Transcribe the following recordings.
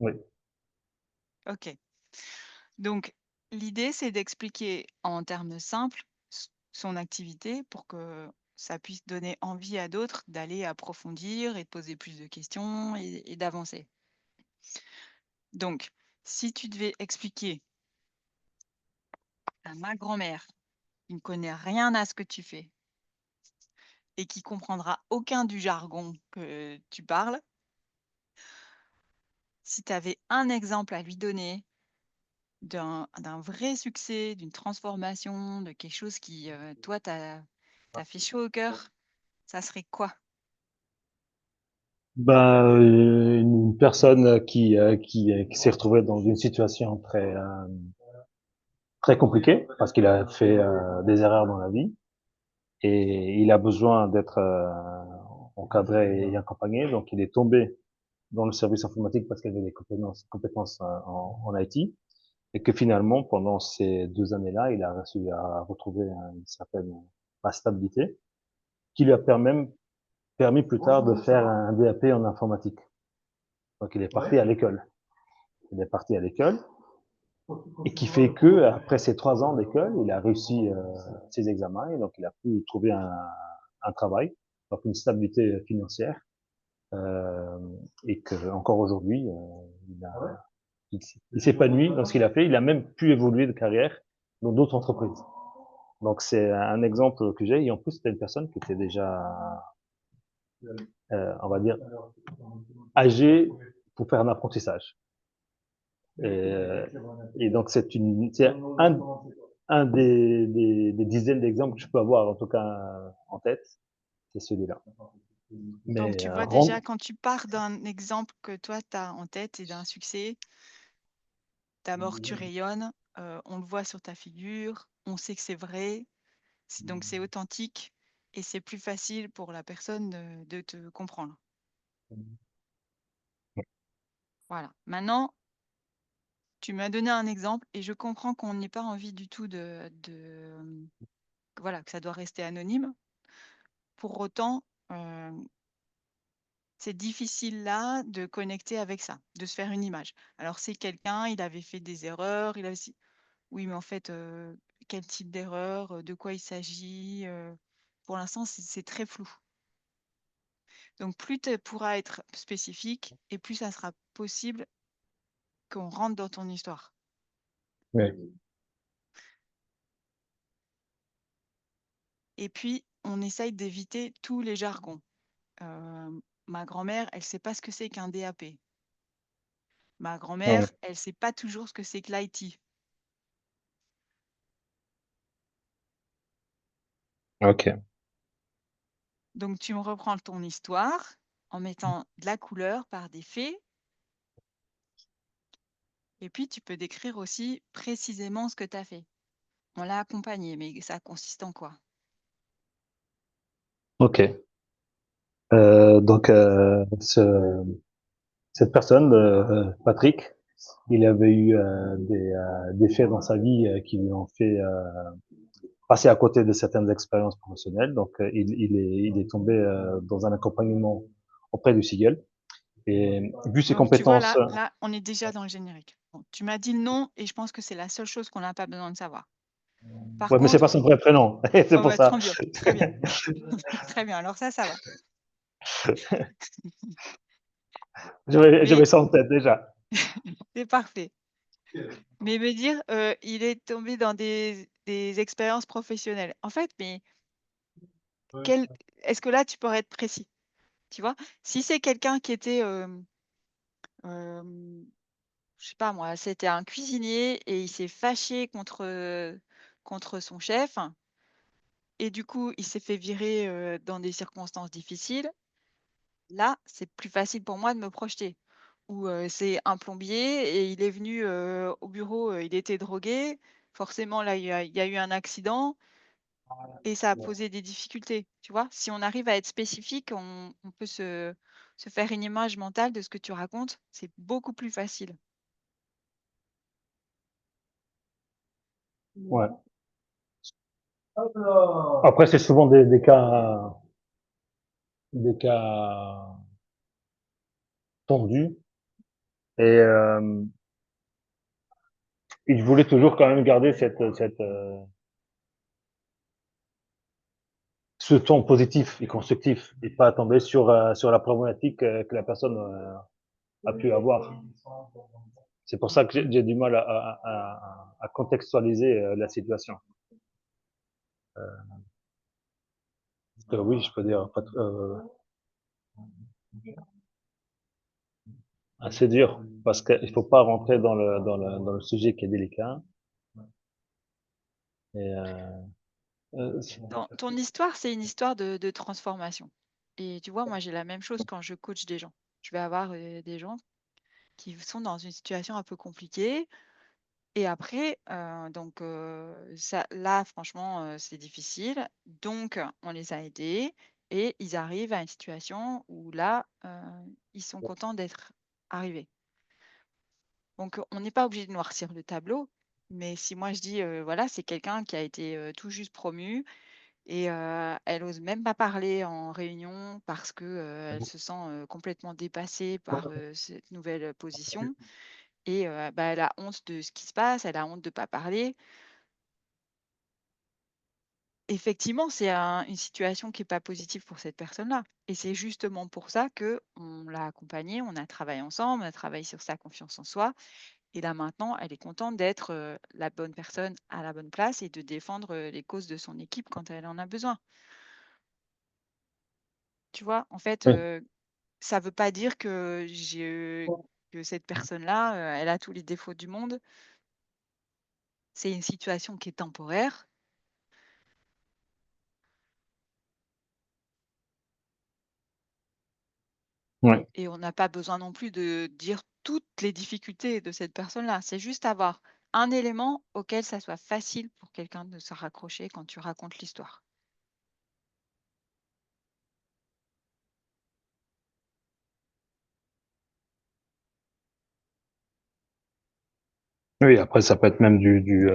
Oui. OK. Donc l'idée, c'est d'expliquer en termes simples son activité pour que ça puisse donner envie à d'autres d'aller approfondir et de poser plus de questions et d'avancer. Donc, si tu devais expliquer à ma grand-mère qui ne connaît rien à ce que tu fais et qui comprendra aucun du jargon que tu parles, si tu avais un exemple à lui donner d'un vrai succès, d'une transformation, de quelque chose qui, toi, t'a fait chaud au cœur, ça serait quoi? Bah, une personne qui s'est retrouvée dans une situation très compliquée parce qu'il a fait des erreurs dans la vie et il a besoin d'être encadré et accompagné. Donc, il est tombé dans le service informatique parce qu'il avait des compétences en IT et que finalement, pendant ces 2 années-là, il a réussi à retrouver une certaine stabilité qui lui a permis plus tard de faire un DAP en informatique. Donc, il est parti à l'école. Il est parti à l'école et qui fait que après ces 3 ans d'école, il a réussi ses examens et donc il a pu trouver un travail, donc une stabilité financière euh, et que encore aujourd'hui, il s'épanouit dans ce qu'il a fait. Il a même pu évoluer de carrière dans d'autres entreprises. Donc c'est un exemple que j'ai et en plus c'était une personne qui était déjà, on va dire, âgée pour faire un apprentissage. Et donc c'est un des dizaines d'exemples que je peux avoir, en tout cas en tête, c'est celui-là. Donc Mais tu vois déjà quand tu pars d'un exemple que toi tu as en tête et d'un succès, d'abord tu rayonnes, on le voit sur ta figure, on sait que c'est vrai, donc c'est authentique et c'est plus facile pour la personne de te comprendre. Voilà. Maintenant, tu m'as donné un exemple et je comprends qu'on n'ait pas envie du tout que voilà, que ça doit rester anonyme. Pour autant, c'est difficile là de connecter avec ça, de se faire une image. Alors c'est quelqu'un, il avait fait des erreurs, il a aussi oui, mais en fait, quel type d'erreur, de quoi il s'agit, pour l'instant, c'est très flou. Donc plus tu pourras être spécifique et plus ça sera possible qu'on rentre dans ton histoire. oui, Et puis, on essaye d'éviter tous les jargons. Ma grand-mère, elle sait pas ce que c'est qu'un DAP. Ma ouais, grand-mère, elle sait pas toujours ce que c'est que l'IT. ok. Donc tu me reprends ton histoire en mettant de la couleur par des faits et puis tu peux décrire aussi précisément ce que tu as fait. On l'a accompagné, mais ça consiste en quoi? Ok. Donc cette personne, Patrick, il avait eu des faits dans sa vie qui lui ont fait passer à côté de certaines expériences professionnelles. Donc il est tombé dans un accompagnement auprès du Siegel. Et vu ses Donc tu vois, compétences, là, on est déjà dans le générique. Bon, tu m'as dit le nom et je pense que c'est la seule chose qu'on n'a pas besoin de savoir. Par ouais, mais c'est pas contre, son vrai prénom, c'est oh pour bah, ça. très bien, très bien, très bien. Alors ça va. J'avais Mais ça en tête déjà. c'est parfait. Mais me dire, il est tombé dans des expériences professionnelles. En fait, mais quel est-ce que là, tu pourrais être précis? Tu vois? Si c'est quelqu'un qui était, je sais pas moi, c'était un cuisinier et il s'est fâché contre son chef et du coup, il s'est fait virer, dans des circonstances difficiles. Là, c'est plus facile pour moi de me projeter. Ou, c'est un plombier et il est venu, au bureau, il était drogué. Forcément, là, il y a eu un accident et ça a posé des difficultés, tu vois? Si on arrive à être spécifique, on peut se faire une image mentale de ce que tu racontes, c'est beaucoup plus facile. Ouais. Après, c'est souvent des cas tendus Et il voulait toujours quand même garder ce ton positif et constructif et pas tomber sur la problématique que la personne a pu avoir. C'est pour ça que j'ai du mal à contextualiser la situation. Oui, je peux dire assez dur parce qu'il faut pas rentrer dans le sujet qui est délicat. Et, Ton histoire, c'est une histoire de transformation et tu vois, moi, j'ai la même chose quand je coach des gens. Je vais avoir, des gens qui sont dans une situation un peu compliquée et après, ça là, franchement, c'est difficile, donc on les a aidés et ils arrivent à une situation où là, ils sont contents d'être arrivés. Donc on n'est pas obligé de noircir le tableau, mais si moi je dis, voilà, c'est quelqu'un qui a été, tout juste promu et elle ose même pas parler en réunion parce que, elle se sent, complètement dépassée par, cette nouvelle position et bah, elle a honte de ce qui se passe, elle a honte de pas parler. Effectivement, c'est une situation qui est pas positive pour cette personne-là et c'est justement pour ça qu'on l'a accompagnée, on a travaillé ensemble, on a travaillé sur sa confiance en soi et là, maintenant, elle est contente d'être, la bonne personne à la bonne place et de défendre, les causes de son équipe quand elle en a besoin. Tu vois? En fait, oui, ça veut pas dire que cette personne-là, elle a tous les défauts du monde. C'est une situation qui est temporaire ouais. et on n'a pas besoin non plus de dire toutes les difficultés de cette personne-là. C'est juste avoir un élément auquel ça soit facile pour quelqu'un de se raccrocher quand tu racontes l'histoire. Oui, après ça peut être même du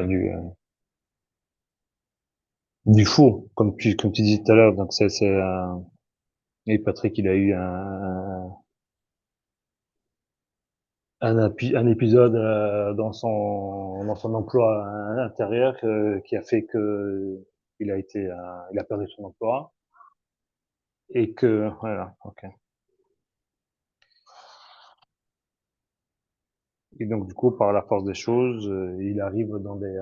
faux, comme tu disais tout à l'heure. Donc et Patrick, il a eu un épisode dans son emploi intérieur qui a fait que il a perdu son emploi et que voilà. Ok. Et donc du coup, par la force des choses, il arrive dans des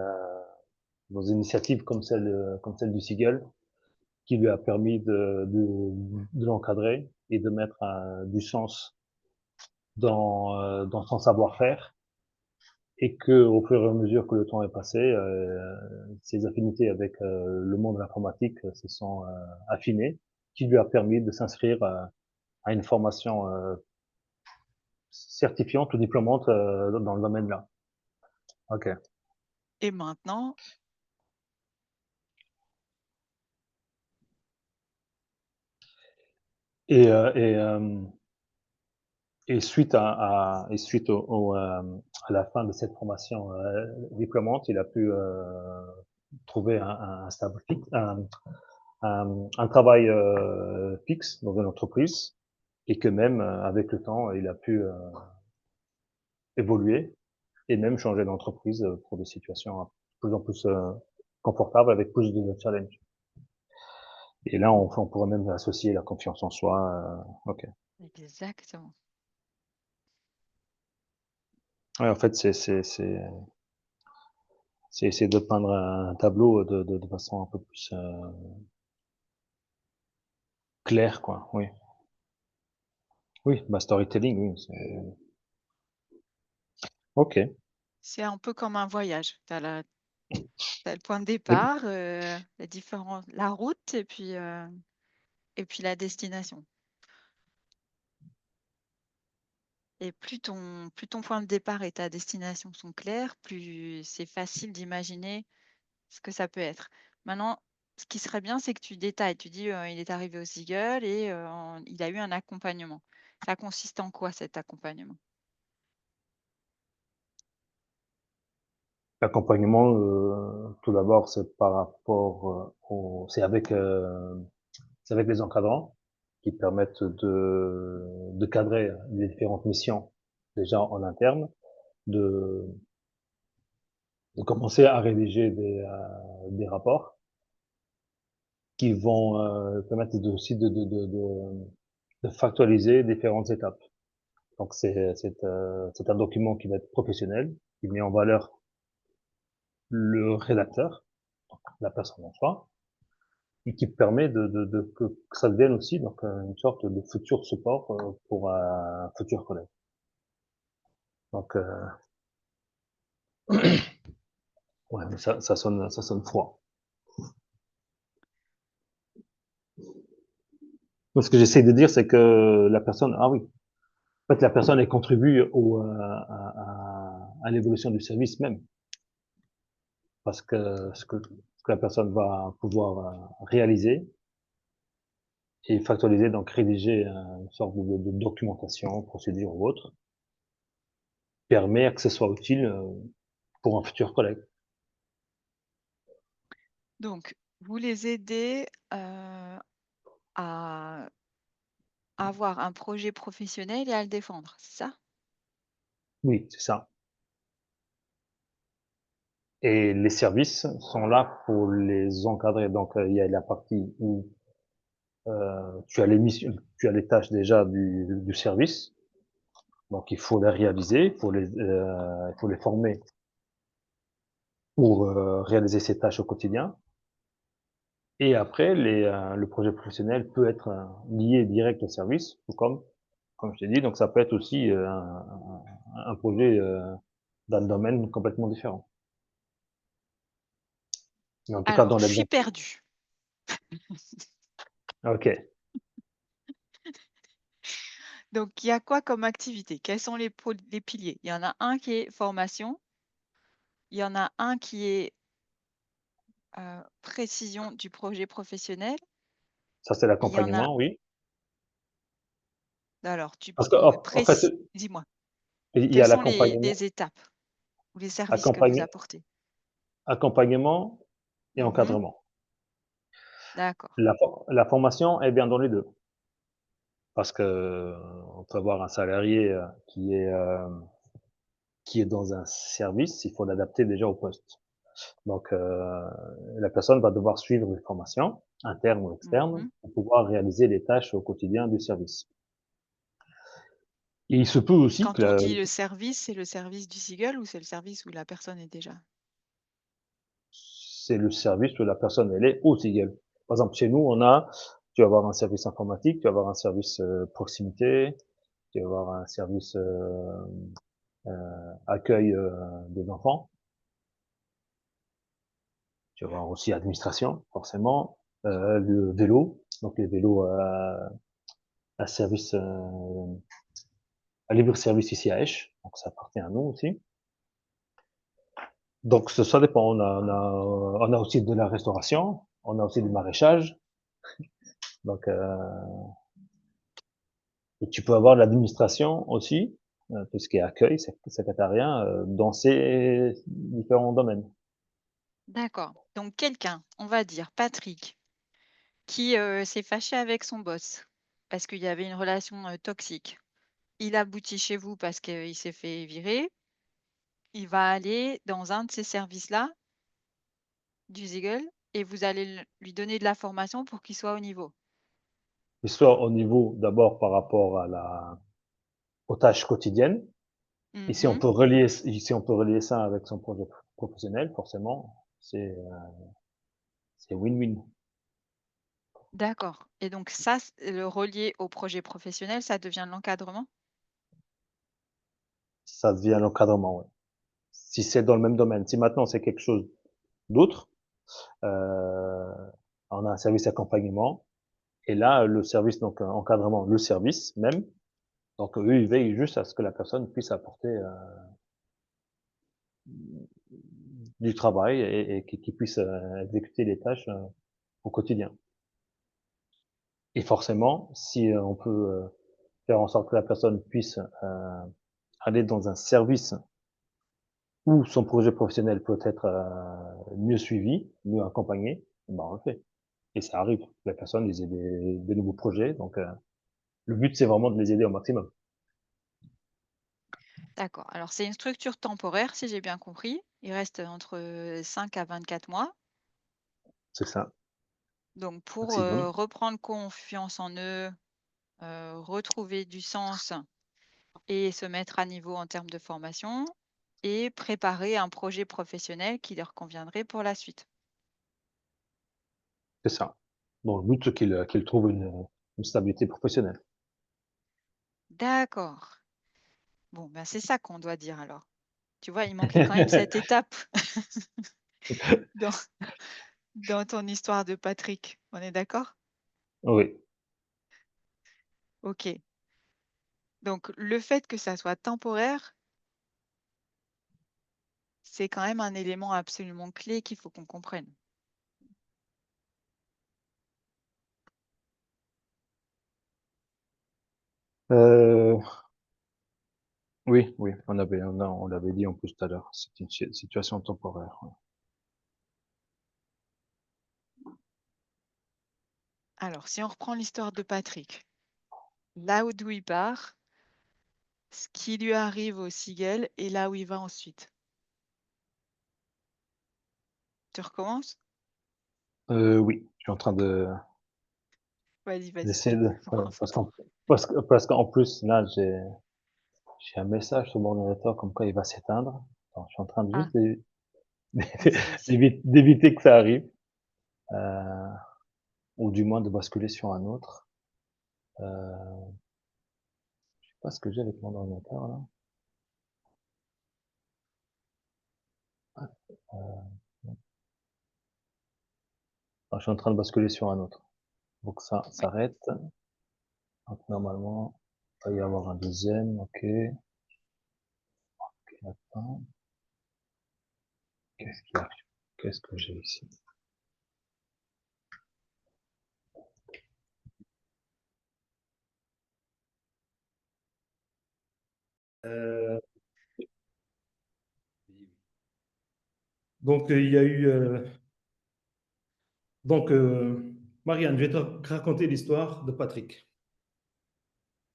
initiatives comme celle du Seagull, qui lui a permis de l'encadrer et de mettre du sens dans son savoir-faire et que au fur et à mesure que le temps est passé, ses affinités avec le monde de l'informatique se sont affinées, qui lui a permis de s'inscrire à une formation certifiante ou diplômante dans le domaine-là. Ok. Et maintenant Et, euh, et, euh, et suite à la fin de cette formation diplômante, il a pu trouver un travail fixe dans une entreprise et que même avec le temps, il a pu évoluer et même changer d'entreprise pour des situations de plus en plus confortables avec plus de challenges. Et là, on pourrait même associer la confiance en soi. Ok. exactement. Ouais, en fait, c'est essayer de peindre un tableau de façon un peu plus claire, quoi. Oui. Oui, bah storytelling, oui. Ok. C'est un peu comme un voyage. Tu le point de départ, la route et puis la destination. Et plus ton point de départ et ta destination sont clairs, plus c'est facile d'imaginer ce que ça peut être. Maintenant, ce qui serait bien, c'est que tu détailles. Tu dis, il est arrivé au Seagull et il a eu un accompagnement. Ça consiste en quoi cet accompagnement? L'accompagnement, tout d'abord, c'est par rapport c'est avec les encadrants qui permettent de cadrer les différentes missions déjà en interne, de, de commencer à rédiger des rapports qui vont permettre aussi de factualiser différentes étapes. Donc c'est un document qui va être professionnel, qui met en valeur le rédacteur, la personne en soi, et qui permet que ça devienne aussi donc une sorte de futur support pour un futur collègue. Donc ouais, mais ça sonne froid. Moi, ce que j'essaie de dire, c'est que la personne, ah oui, en fait, la personne, elle contribue à l'évolution du service même, parce que ce que la personne va pouvoir réaliser et factualiser, donc rédiger une sorte de documentation, procédure ou autre, permet que ce soit utile pour un futur collègue. Donc, vous les aidez, à avoir un projet professionnel et à le défendre, c'est ça? Oui, c'est ça. Et les services sont là pour les encadrer. Donc, il y a la partie où tu as les missions, tu as les tâches déjà du service. Donc, il faut les réaliser, il faut les former pour réaliser ces tâches au quotidien. Et après, le projet professionnel peut être lié direct au service, tout comme je t'ai dit. Donc, ça peut être aussi un projet d'un domaine complètement différent. Mais en tout cas, Alors, dans je suis l'exemple. perdue. Ok. Donc, il y a quoi comme activité? Quels sont les piliers? Il y en a un qui est formation, il y en a un qui est précision du projet professionnel, Ça, c'est et il y en a l'accompagnement, oui. alors Parce que, en fait, dis-moi, il y quelles a sont l'accompagnement, les étapes ou les services que vous accompagn- apportez? accompagnement et Mmh. encadrement. D'accord. La formation est bien dans les deux. Parce que on peut avoir un salarié qui est dans un service, il faut l'adapter déjà au poste. Donc, la personne va devoir suivre une formation, interne ou externe, Mmh. pour pouvoir réaliser les tâches au quotidien du service. Et il se peut aussi que Quand on dit le service, c'est le service du Seagull ou c'est le service où la personne est déjà? c'est le service où la personne, elle est au Siegel. Par exemple, chez nous, tu vas avoir un service informatique, tu vas avoir un service proximité, tu vas avoir un service accueil des enfants, tu vas avoir aussi administration, forcément, le vélo, donc les vélos à service, à libre service ici à Esch, donc ça appartient à nous aussi. Donc ça dépend. On a aussi de la restauration, on a aussi du maraîchage, donc et tu peux avoir l'administration aussi, tout ce qui est accueil, secrétariat, dans ces différents domaines. D'accord. Donc quelqu'un, on va dire Patrick, qui, s'est fâché avec son boss parce qu'il y avait une relation, toxique. Il aboutit chez vous parce qu'il s'est fait virer. Il va aller dans un de ces services-là, du Ziegel, et vous allez lui donner de la formation pour qu'il soit au niveau? Et soit au niveau d'abord par rapport aux tâches quotidiennes, et Mmh. si on peut relier ça avec son projet professionnel, forcément, c'est win-win. D'accord, et donc ça, le relier au projet professionnel, ça devient de l'encadrement? Ça devient l'encadrement, ouais. Si c'est dans le même domaine. Si maintenant c'est quelque chose d'autre, euh, on a un service accompagnement, et là, le service, donc encadrement, le service même, donc eux, ils veillent juste à ce que la personne puisse apporter du travail et qu'il puisse exécuter les tâches au quotidien. Et forcément, si on peut faire en sorte que la personne puisse aller dans un service où son projet professionnel peut être mieux suivi, mieux accompagné, ben on le fait. Et ça arrive. La personne, ils aient des nouveaux projets. Donc, le but, c'est vraiment de les aider au maximum. D'accord. Alors c'est une structure temporaire, si j'ai bien compris. Il reste entre 5 à 24 mois. C'est ça, Donc pour, maximum. reprendre confiance en eux, retrouver du sens et se mettre à niveau en termes de formation et préparer un projet professionnel qui leur conviendrait pour la suite. C'est ça. Dans le but, c'est qu'il trouve une stabilité professionnelle. D'accord. Bon, ben, c'est ça qu'on doit dire alors. Tu vois, il manquait quand même cette étape dans dans ton histoire de Patrick. On est d'accord? Oui. OK. Donc le fait que ça soit temporaire, c'est quand même un élément absolument clé qu'il faut qu'on comprenne. Heu, oui, oui, on l'avait dit en plus tout à l'heure, c'est une situation temporaire, ouais. Alors si on reprend l'histoire de Patrick, là où d'où il part, ce qui lui arrive au Siegel et là où il va ensuite. Tu recommences? Oui, je suis en train Vas-y, vas-y. d'essayer de ouais, parce qu'en plus, là, j'ai un message sur mon ordinateur comme quoi il va s'éteindre. Alors, je suis en train de Ah, juste vas-y, vas-y. d'éviter que ça arrive, heu, ou du moins de basculer sur un autre. Je sais pas ce que j'ai avec mon ordinateur là. Heu, je suis en train de basculer sur un autre. Donc ça Oui. s'arrête. Donc normalement, il va y avoir un deuxième. OK. OK, attends. Qu'est-ce qu'il y a? Qu'est-ce que j'ai ici? Euh, donc, il y a eu. Donc, Marianne, je vais te raconter l'histoire de Patrick.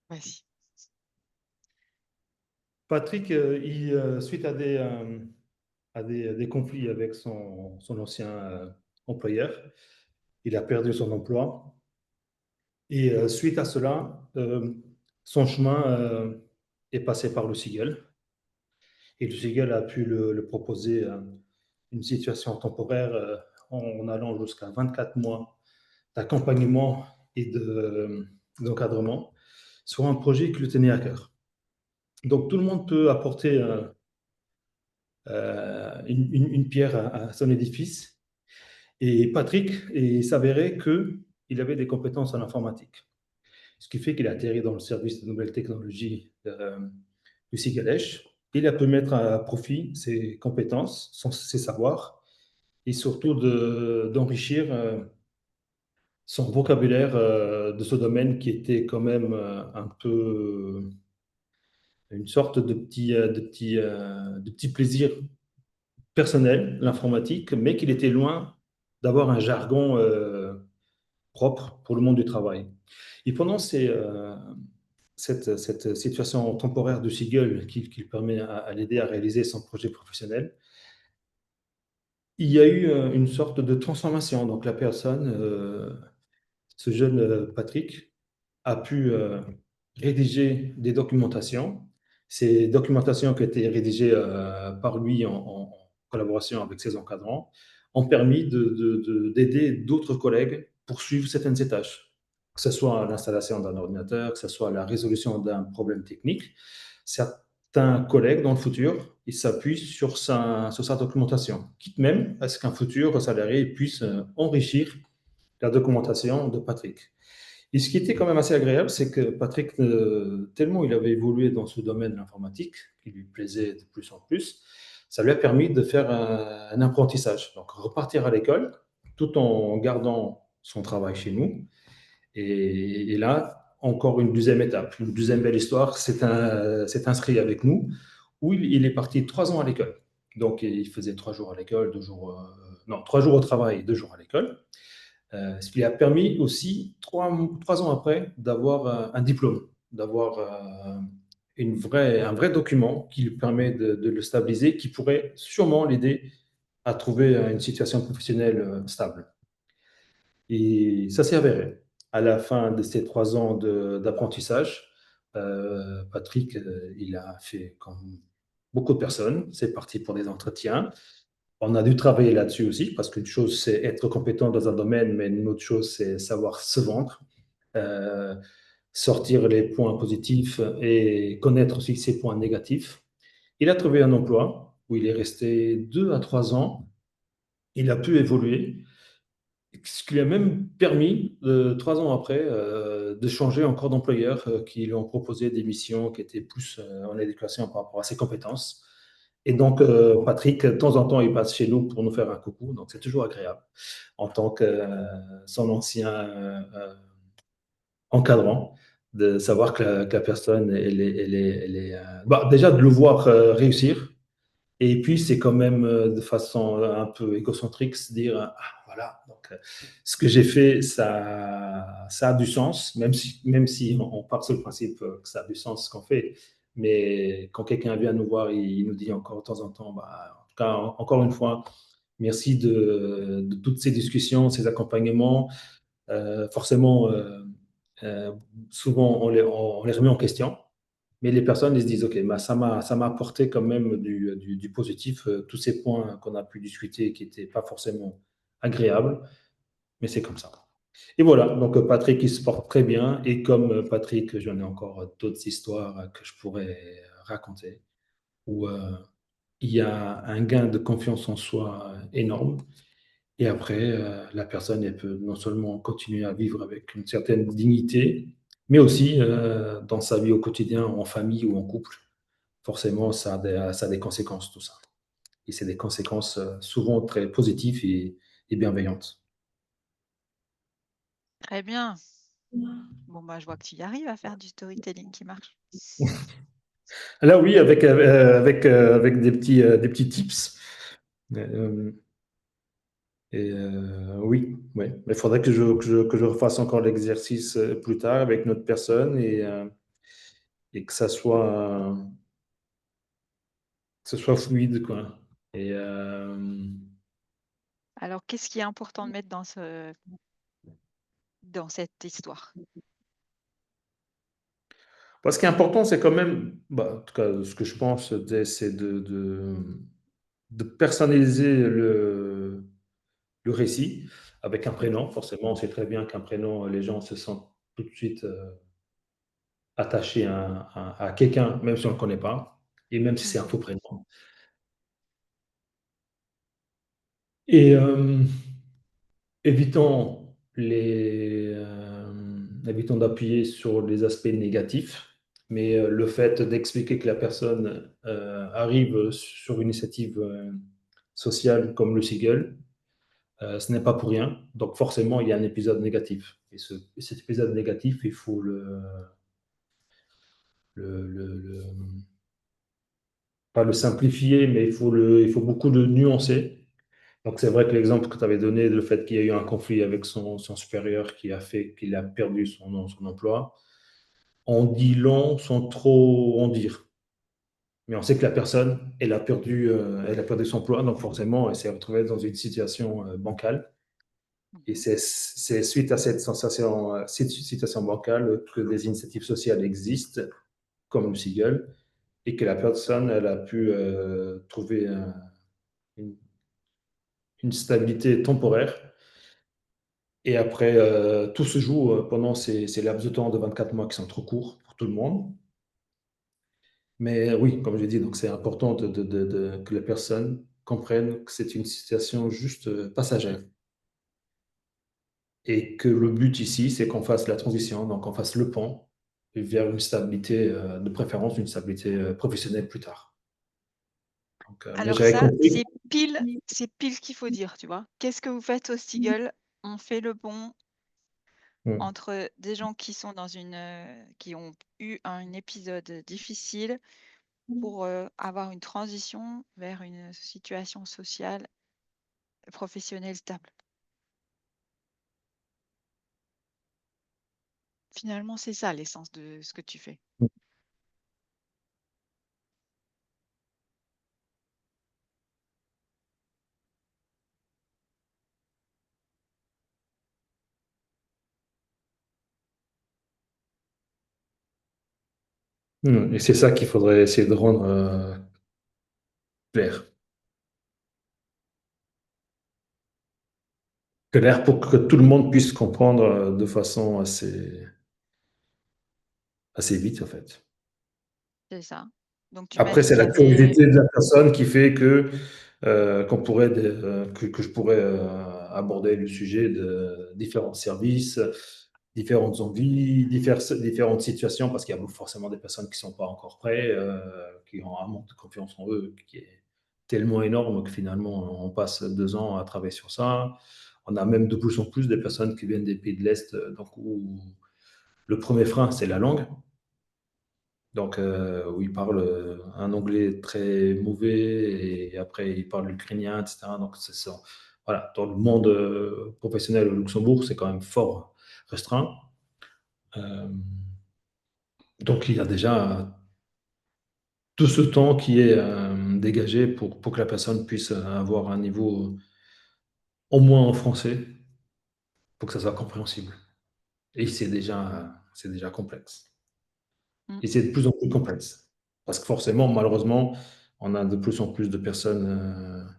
Vas-y. Patrick, suite à des conflits avec son ancien employeur, il a perdu son emploi. Et suite à cela, son chemin est passé par le Siegel. Et le Siegel a pu le proposer une situation temporaire en allant jusqu'à 24 mois d'accompagnement et d'encadrement sur un projet qui le tenait à cœur. Donc tout le monde peut apporter une pierre à son édifice. Et Patrick, il s'avérait qu'il avait des compétences en informatique. Ce qui fait qu'il a atterri dans le service de nouvelles technologies du Sigalèche. Il a pu mettre à profit ses compétences, ses savoirs, et surtout d'enrichir son vocabulaire de ce domaine qui était quand même un peu une sorte de petit plaisir personnel, l'informatique, mais qu'il était loin d'avoir un jargon propre pour le monde du travail. Et pendant cette situation temporaire de Siegel qui permet à l'aider à réaliser son projet professionnel, il y a eu une sorte de transformation. Donc la personne, ce jeune Patrick, a pu rédiger des documentations. Ces documentations qui ont été rédigées par lui en collaboration avec ses encadrants ont permis d'aider d'autres collègues pour suivre certaines des tâches, que ce soit l'installation d'un ordinateur, que ce soit la résolution d'un problème technique. Certains collègues dans le futur, ils s'appuient sur sa documentation, quitte même à ce qu'un futur salarié puisse enrichir la documentation de Patrick. Et ce qui était quand même assez agréable, c'est que Patrick, tellement il avait évolué dans ce domaine de l'informatique, qui lui plaisait de plus en plus, ça lui a permis de faire un apprentissage. Donc repartir à l'école, tout en gardant son travail chez nous. Et là, encore une deuxième étape, une deuxième belle histoire, c'est inscrit avec nous, où il est parti 3 ans à l'école. Donc il faisait 3 jours à l'école, 2 jours, non, 3 jours au travail, 2 jours à l'école. Ce qui lui a permis aussi, 3 ans après, d'avoir un diplôme, d'avoir un vrai document qui lui permet de le stabiliser, qui pourrait sûrement l'aider à trouver une situation professionnelle stable. Et ça s'est avéré. À la fin de ces 3 ans d'apprentissage, Patrick, il a fait comme beaucoup de personnes, c'est parti pour des entretiens. On a dû travailler là-dessus aussi, parce qu'une chose, c'est être compétent dans un domaine, mais une autre chose, c'est savoir se vendre, euh, sortir les points positifs et connaître aussi ses points négatifs. Il a trouvé un emploi où il est resté 2 à 3 ans. Il a pu évoluer, ce qui lui a même permis, 3 ans après, de changer encore d'employeur, qui lui ont proposé des missions qui étaient plus en adéquation par rapport à ses compétences. Et donc, Patrick, de temps en temps, il passe chez nous pour nous faire un coucou, donc c'est toujours agréable en tant que son ancien encadrant, de savoir que la personne, bah, déjà de le voir réussir, et puis, c'est quand même de façon un peu égocentrique se dire, ah, voilà, donc, ce que j'ai fait, ça a du sens, même si on part sur le principe que ça a du sens ce qu'on fait. Mais quand quelqu'un vient nous voir, il nous dit encore de temps en temps, bah, en tout cas, encore une fois, merci de toutes ces discussions, ces accompagnements. Forcément, euh, souvent, on les remet en question. Mais les personnes, ils se disent, OK, bah, ça m'a apporté quand même du positif, tous ces points qu'on a pu discuter qui n'étaient pas forcément agréables, mais c'est comme ça. Et voilà, donc Patrick, il se porte très bien. Et comme Patrick, j'en ai encore d'autres histoires que je pourrais raconter, où il y a un gain de confiance en soi énorme. Et après, la personne, elle peut non seulement continuer à vivre avec une certaine dignité, mais aussi dans sa vie au quotidien, en famille ou en couple. Forcément, ça a des conséquences, tout ça. Et c'est des conséquences souvent très positives et bienveillantes. Très bien. Bon, bah, je vois que tu y arrives à faire du storytelling qui marche. Là, oui, avec des petits tips. Euh, oui, ouais. Mais il faudrait que je refasse encore l'exercice plus tard avec notre personne et que que ce soit fluide, quoi. Et Alors, qu'est-ce qui est important de mettre dans cette histoire? bah, ce qui est important, c'est quand même, bah, en tout cas, ce que je pense, c'est de personnaliser le récit avec un prénom. Forcément, on sait très bien qu'un prénom, les gens se sentent tout de suite attachés à quelqu'un, même si on ne le connaît pas, et même si c'est un Mhm. faux prénom. Et évitons évitons d'appuyer sur les aspects négatifs, mais le fait d'expliquer que la personne arrive sur une initiative sociale comme le Siegel, ce n'est pas pour rien. Donc forcément, il y a un épisode négatif. Et cet épisode négatif, il faut le pas le simplifier, mais il faut beaucoup le nuancer. Donc c'est vrai que l'exemple que tu avais donné, le fait qu'il y a eu un conflit avec son supérieur qui a fait qu'il a perdu son emploi, on dit long sans trop en dire. Mais on sait que la personne, elle a perdu son emploi, donc forcément, elle s'est retrouvée dans une situation bancale. Et Mhm. c'est suite à cette situation bancale que des initiatives sociales existent, comme le Siegel, et que la personne, elle a pu trouver une, une stabilité temporaire. Et après, tout se joue pendant ces laps de temps de 24 mois qui sont trop courts pour tout le monde. Mais oui, comme j'ai dit, donc c'est important que les personnes comprennent que c'est une situation juste passagère. Et que le but ici, c'est qu'on fasse la transition, donc qu'on fasse le pont vers une stabilité, de préférence, une stabilité professionnelle plus tard. Donc, mais Alors j'avais ça, compris. c'est pile ce qu'il faut dire, tu vois. Qu'est-ce que vous faites au Stigle? On fait le pont Hmm. entre des gens qui sont qui ont eu un épisode difficile pour avoir une transition vers une situation sociale, professionnelle stable. Finalement, c'est ça l'essence de ce que tu fais. Et c'est ça qu'il faudrait essayer de rendre clair. Clair pour que tout le monde puisse comprendre de façon assez vite, en fait. C'est ça. Donc tu m'as Après, dit c'est qu'il y la avait curiosité de la personne qui fait que, que je pourrais aborder le sujet de différents services, différentes envies, différentes situations, parce qu'il y a forcément des personnes qui ne sont pas encore prêtes, qui ont un manque de confiance en eux qui est tellement énorme que finalement, on passe 2 ans à travailler sur ça. On a même de plus en plus des personnes qui viennent des pays de l'Est, donc où le premier frein, c'est la langue. Donc, où ils parlent un anglais très mauvais et après ils parlent l'ukrainien, etc. Donc, c'est ça. Voilà, dans le monde professionnel au Luxembourg, c'est quand même fort restreint. Euh, donc, il y a déjà tout ce temps qui est dégagé pour que la personne puisse avoir un niveau au moins en français pour que ça soit compréhensible. Et c'est déjà complexe. mmh, Et c'est de plus en plus complexe. Parce que forcément, malheureusement, on a de plus en plus de personnes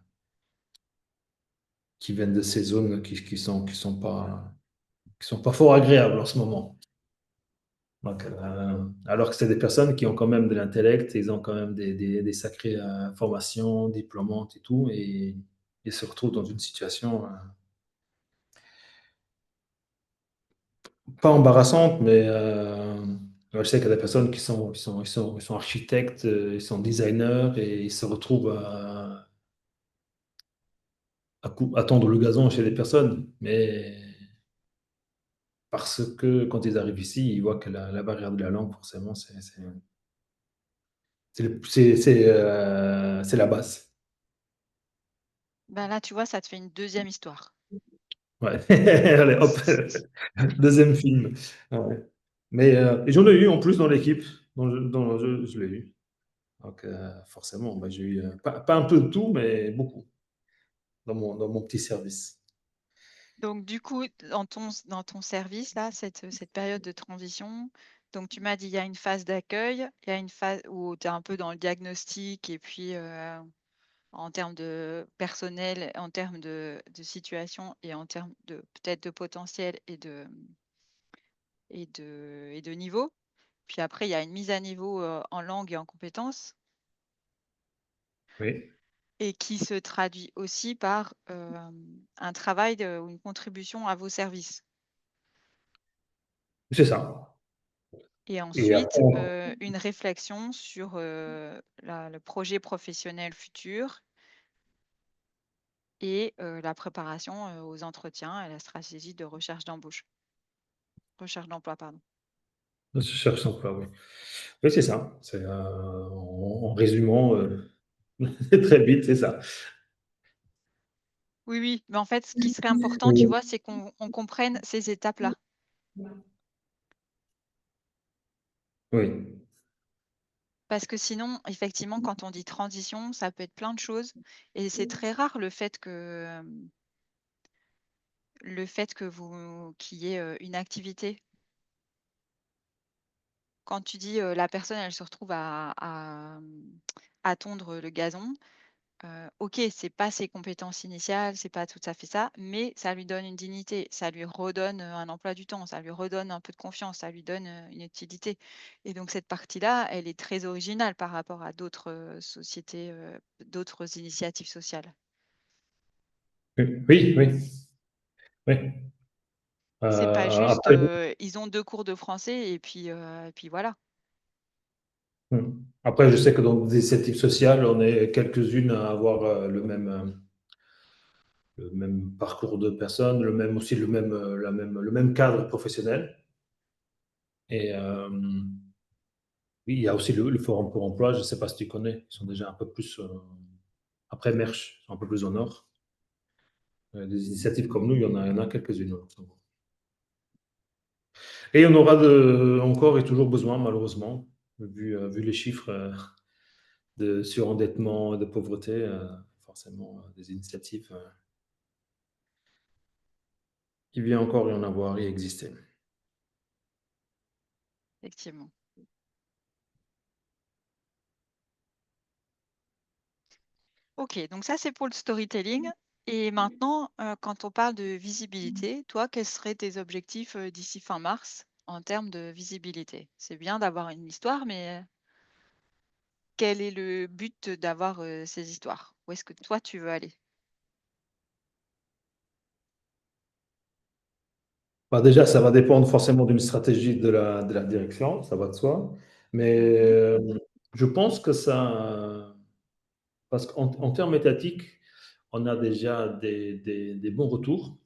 qui viennent de ces zones qui sont pas fort agréables en ce moment. Donc, alors que c'est des personnes qui ont quand même de l'intellect, ils ont quand même des sacrées formations diplômantes et tout, et ils se retrouvent dans une situation pas embarrassante, mais je sais qu'il y a des personnes ils sont architectes, ils sont designers et ils se retrouvent à tondre le gazon chez les personnes. Mais parce que quand ils arrivent ici, ils voient que la barrière de la langue, forcément, c'est la base. bah, là, tu vois, ça te fait une deuxième histoire. Ouais. Allez, hop, deuxième film. Ouais. Mais et j'en ai eu en plus dans l'équipe, dans le jeu, je l'ai eu. Donc forcément, bah, j'ai eu pas un peu de tout, mais beaucoup dans mon petit service. Donc du coup, dans ton service là, cette période de transition, donc tu m'as dit il y a une phase d'accueil, il y a une phase où tu es un peu dans le diagnostic et puis, en termes de personnel, en termes de situation et en termes de peut-être de potentiel et de niveau. Puis après, il y a une mise à niveau, en langue et en compétences Oui, et qui se traduit aussi par, un travail ou une contribution à vos services. c'est ça. Et Et après, ensuite, une réflexion sur, le projet professionnel futur et la préparation, aux entretiens et à la stratégie de recherche d'emploi, pardon. je cherche emploi, oui. Oui, c'est ça. C'est, en résumant, très vite, c'est ça. Oui, oui, mais en fait, ce qui serait important, tu vois, c'est qu'on comprenne ces étapes-là. Oui. Parce que sinon, effectivement, quand on dit transition, ça peut être plein de choses et c'est très rare le fait que vous qu'il y ait, une activité. Quand tu dis, la personne, elle se retrouve à tondre le gazon, OK, c'est pas ses compétences initiales, c'est pas tout à fait ça, mais ça lui donne une dignité, ça lui redonne, un emploi du temps, ça lui redonne un peu de confiance, ça lui donne, une utilité et donc cette partie-là, elle est très originale par rapport à d'autres, sociétés, d'autres initiatives sociales. Oui, oui, oui. Oui. C'est pas juste, Après, ils ont 2 cours de français et puis voilà. après, je sais que dans des initiatives sociales, on est quelques-unes à avoir le même parcours de personnes, le même aussi le même cadre professionnel. Et oui, il y a aussi le Forum pour emploi, je ne sais pas si tu connais, ils sont déjà un peu plus après Mersch, ils sont un peu plus au nord. Des initiatives comme nous, il y en a quelques-unes au Luxembourg. Et on aura encore et toujours besoin, malheureusement, vu les chiffres de surendettement et de pauvreté, forcément, des initiatives il vient encore y en avoir et exister. Effectivement. OK, donc ça, c'est pour le storytelling et maintenant, quand on parle de visibilité, toi, quels seraient tes objectifs, d'ici fin mars en termes de visibilité? C'est bien d'avoir une histoire, mais, quel est le but d'avoir, ces histoires? Où est-ce que toi, tu veux aller? Bah, déjà, ça va dépendre forcément d'une stratégie de la direction, ça va de soi. Mais Mmh. je pense que ça, parce en termes étatiques, on a déjà des bons retours,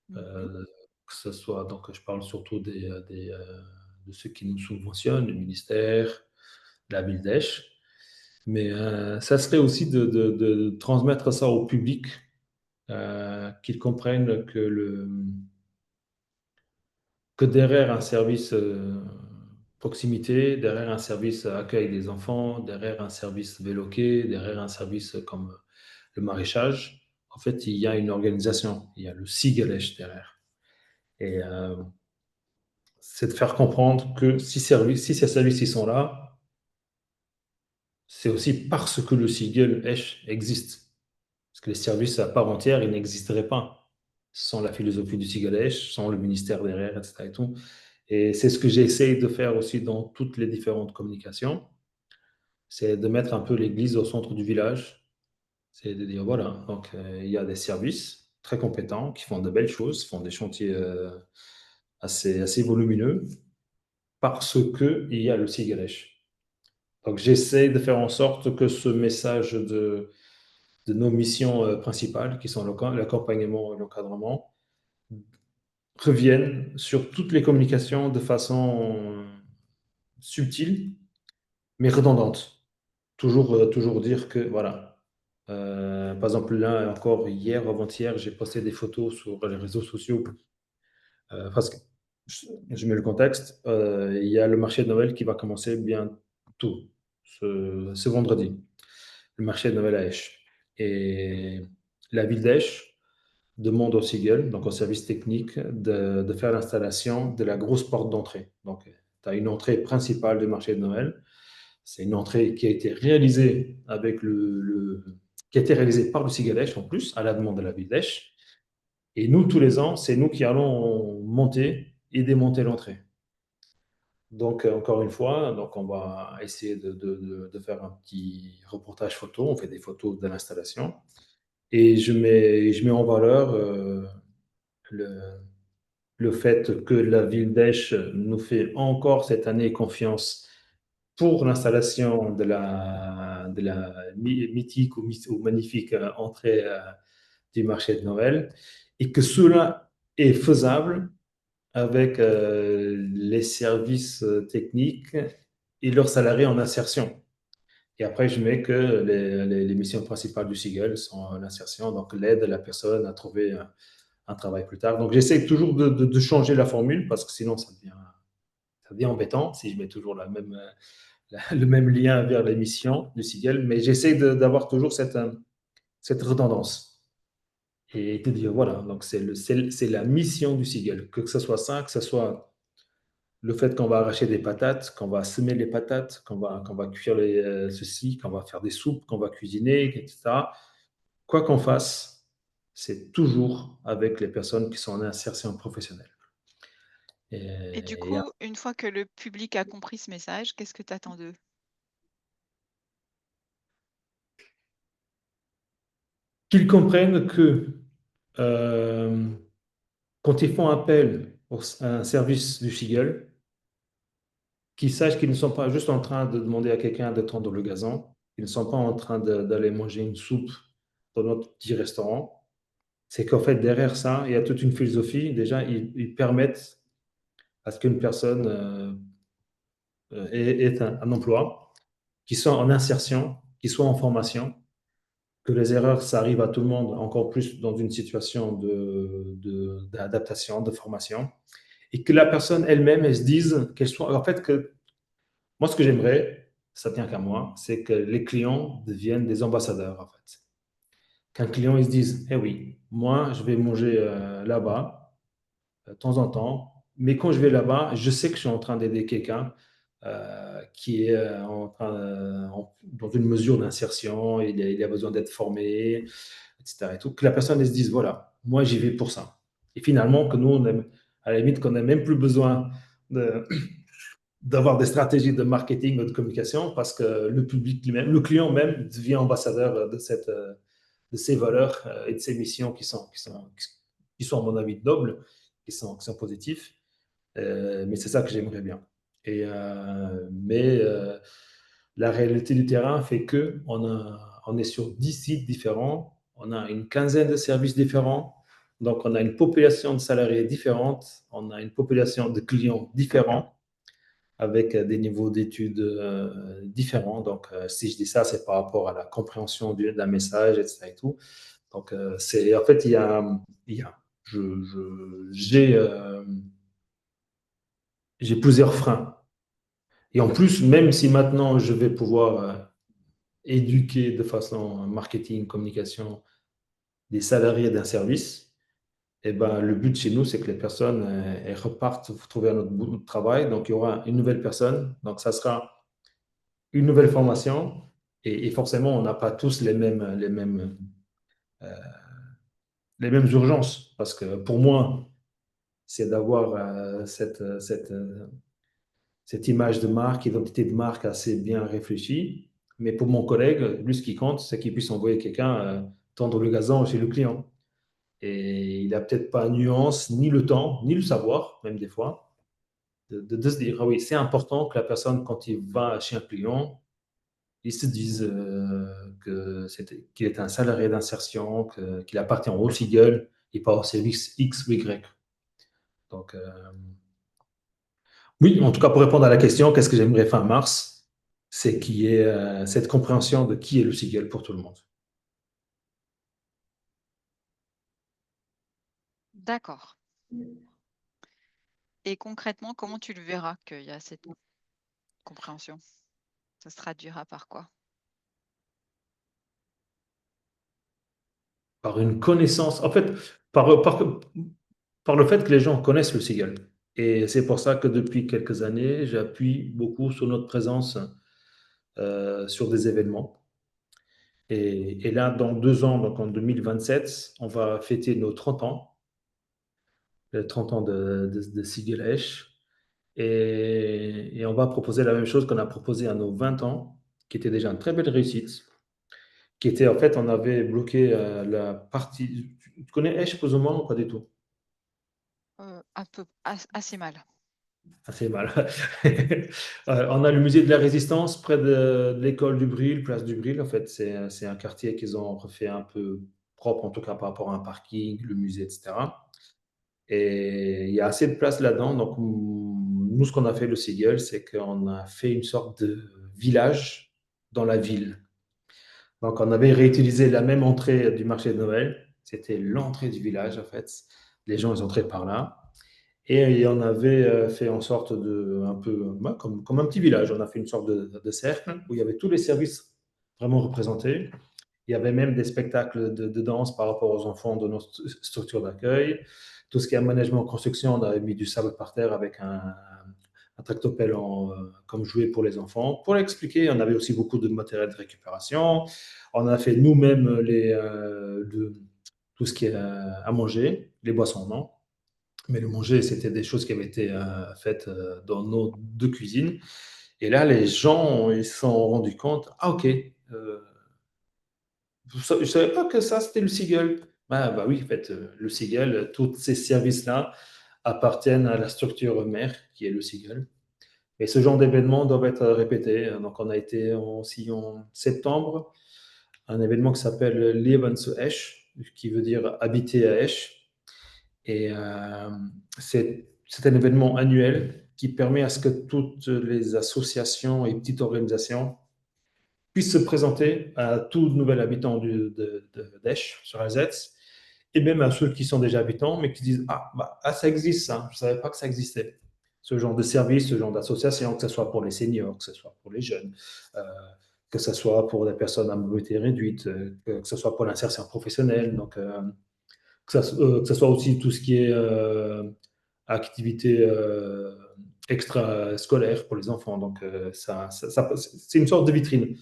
Mmh. euh, que ce soit, donc je parle surtout de ceux qui nous subventionnent, le ministère, la ville d'Esch. Mais ça serait aussi de transmettre ça au public, qu'ils comprennent que derrière un service proximité, derrière un service accueil des enfants, derrière un service véloqué, derrière un service comme le maraîchage, en fait, il y a une organisation, il y a le SIGALESH derrière. Et c'est de faire comprendre que si ces services ils sont là, c'est aussi parce que le SIGALESH existe. Parce que les services à part entière, ils n'existeraient pas sans la philosophie du SIGALESH, sans le ministère derrière, etc. Et tout. Et c'est ce que j'essaye de faire aussi dans toutes les différentes communications, c'est de mettre un peu l'église au centre du village. C'est de dire, voilà, donc il y a des services très compétents qui font de belles choses, font des chantiers assez volumineux, parce qu'il y a le Sigalèche. Donc j'essaie de faire en sorte que ce message de nos missions principales, qui sont l'accompagnement et l'encadrement, reviennent sur toutes les communications de façon subtile, mais redondante. Toujours dire que, voilà. Par exemple, là, encore hier ou avant-hier, j'ai posté des photos sur les réseaux sociaux parce que je mets le contexte. Il y a le marché de Noël qui va commencer bientôt, ce vendredi, le marché de Noël à Esch. Et la ville d'Esch demande au SIGEL, donc au service technique, de faire l'installation de la grosse porte d'entrée. Donc, tu as une entrée principale du marché de Noël. C'est une entrée qui a été réalisée qui a été réalisée par le Sigalèche en plus, à la demande de la ville d'Esch. Et nous, tous les ans, c'est nous qui allons monter et démonter l'entrée. Donc, encore une fois, donc on va essayer de faire un petit reportage photo. On fait des photos de l'installation. Et je mets en valeur le, le fait que la ville d'Esch nous fait encore cette année confiance pour l'installation de la mythique ou magnifique entrée du marché de Noël et que cela est faisable avec les services techniques et leurs salariés en insertion. Et après, je mets que les missions principales du SIGEL sont l'insertion, donc l'aide à la personne à trouver un travail plus tard. Donc, j'essaie toujours de changer la formule parce que sinon, ça devient embêtant si je mets toujours le même lien vers les missions du SIGEL, mais j'essaie d'avoir toujours cette redondance et de dire voilà, donc c'est la mission du SIGEL, que ce soit ça, que ce soit le fait qu'on va arracher des patates, qu'on va semer les patates, qu'on va cuire ceci, qu'on va faire des soupes, qu'on va cuisiner, etc. Quoi qu'on fasse, c'est toujours avec les personnes qui sont en insertion professionnelle. Et du Et coup, une fois que le public a compris ce message, qu'est-ce que tu attends d'eux? qu'ils comprennent que euh, quand ils font appel à un service du Siegel, qu'ils sachent qu'ils ne sont pas juste en train de demander à quelqu'un de tondre le gazon, ils ne sont pas en train d'aller manger une soupe dans notre petit restaurant. C'est qu'en fait, derrière ça, il y a toute une philosophie. Déjà, ils permettent à ce qu'une personne ait un emploi, qu'il soit en insertion, qu'il soit en formation, que les erreurs, ça arrive à tout le monde, encore plus dans une situation d'adaptation, de formation, et que la personne elle-même, elle se dise qu'elle soit. En fait, que moi, ce que j'aimerais, ça tient qu'à moi, c'est que les clients deviennent des ambassadeurs, en fait. Qu'un client, il se dise, eh oui, moi, je vais manger là-bas, de temps en temps, mais quand je vais là-bas, je sais que je suis en train d'aider quelqu'un qui est dans une mesure d'insertion, il a besoin d'être formé, etc. Et tout, que la personne elle se dise, voilà, moi j'y vais pour ça. Et finalement, que nous, à la limite, qu'on n'a même plus besoin de, d'avoir des stratégies de marketing ou de communication parce que le public lui-même, le client même devient ambassadeur de ces valeurs et de ces missions qui sont à mon avis, nobles, qui sont positifs. Mais c'est ça que j'aimerais bien. Mais la réalité du terrain fait que on est sur 10 sites différents, on a une quinzaine de services différents, donc on a une population de salariés différente, on a une population de clients différents avec des niveaux d'études différents. Donc, si je dis ça, c'est par rapport à la compréhension d'un message, etc. Et tout. Donc, c'est en fait, il y a j'ai plusieurs freins. Et en plus, même si maintenant je vais pouvoir éduquer de façon marketing, communication des salariés d'un service, eh ben, le but chez nous, c'est que les personnes elles repartent trouver un autre bout de travail. Donc, il y aura une nouvelle personne. Donc, ça sera une nouvelle formation et forcément, on n'a pas tous euh, les mêmes urgences. Parce que pour moi, c'est d'avoir cette image de marque, identité de marque assez bien réfléchie. Mais pour mon collègue, lui, ce qui compte, c'est qu'il puisse envoyer quelqu'un tendre le gazon chez le client. Et il n'a peut-être pas nuance, ni le temps, ni le savoir, même des fois, de se dire, ah oui, c'est important que la personne, quand il va chez un client, ils se disent qu'il est un salarié d'insertion, qu'il appartient au Seagull et pas au service X ou Y. Donc, oui, en tout cas, pour répondre à la question, qu'est-ce que j'aimerais fin mars? C'est qu'il y ait cette compréhension de qui est le Seagull pour tout le monde. D'accord. Et concrètement, comment tu le verras qu'il y a cette compréhension? Ça se traduira par quoi? Par une connaissance, en fait, par le fait que les gens connaissent le Seagull. Et c'est pour ça que depuis quelques années, j'appuie beaucoup sur notre présence sur des événements. Et là, dans 2 ans, donc en 2027, on va fêter nos 30 ans, les 30 ans de Seagull Esch. Et on va proposer la même chose qu'on a proposé à nos 20 ans, qui était déjà une très belle réussite, qui était en fait, on avait bloqué la partie. Tu connais Esch plus ou moins ou pas du tout? Un peu, assez mal. Assez mal. On a le musée de la Résistance près de l'école du Bril, place du Bril. En fait, c'est un quartier qu'ils ont refait un peu propre, en tout cas par rapport à un parking, le musée, etc. Et il y a assez de place là-dedans. Donc, nous, ce qu'on a fait, le Seagull, c'est qu'on a fait une sorte de village dans la ville. Donc, on avait réutilisé la même entrée du marché de Noël. C'était l'entrée du village, en fait. Les gens, ils entraient par là. Et on avait fait en sorte de, un peu comme un petit village. On a fait une sorte de cercle où il y avait tous les services vraiment représentés. Il y avait même des spectacles de danse par rapport aux enfants de notre structure d'accueil. Tout ce qui est aménagement en construction, on avait mis du sable par terre avec un tractopelle comme jouet pour les enfants. Pour l'expliquer, on avait aussi beaucoup de matériel de récupération. On a fait nous-mêmes tout ce qui est à manger, les boissons, non. Mais le manger, c'était des choses qui avaient été faites dans nos deux cuisines. Et là, les gens, ils se sont rendus compte, ah ok, je ne savais pas que ça, c'était le Seagull. Bah oui, en fait, le Seagull, tous ces services-là appartiennent à la structure mère, qui est le Seagull. Et ce genre d'événements doivent être répétés. Donc, on a été aussi en septembre, un événement qui s'appelle Leven zu Esch, qui veut dire habiter à Esch. Et c'est un événement annuel qui permet à ce que toutes les associations et petites organisations puissent se présenter à tout nouvel habitant d'Esch sur Alzette et même à ceux qui sont déjà habitants mais qui disent ça existe, ça. Je ne savais pas que ça existait. Ce genre de service, ce genre d'association, que ce soit pour les seniors, que ce soit pour les jeunes, que ce soit pour des personnes à mobilité réduite, que ce soit pour l'insertion professionnelle. Donc, que ce soit aussi tout ce qui est activité extrascolaires pour les enfants. Donc, c'est une sorte de vitrine.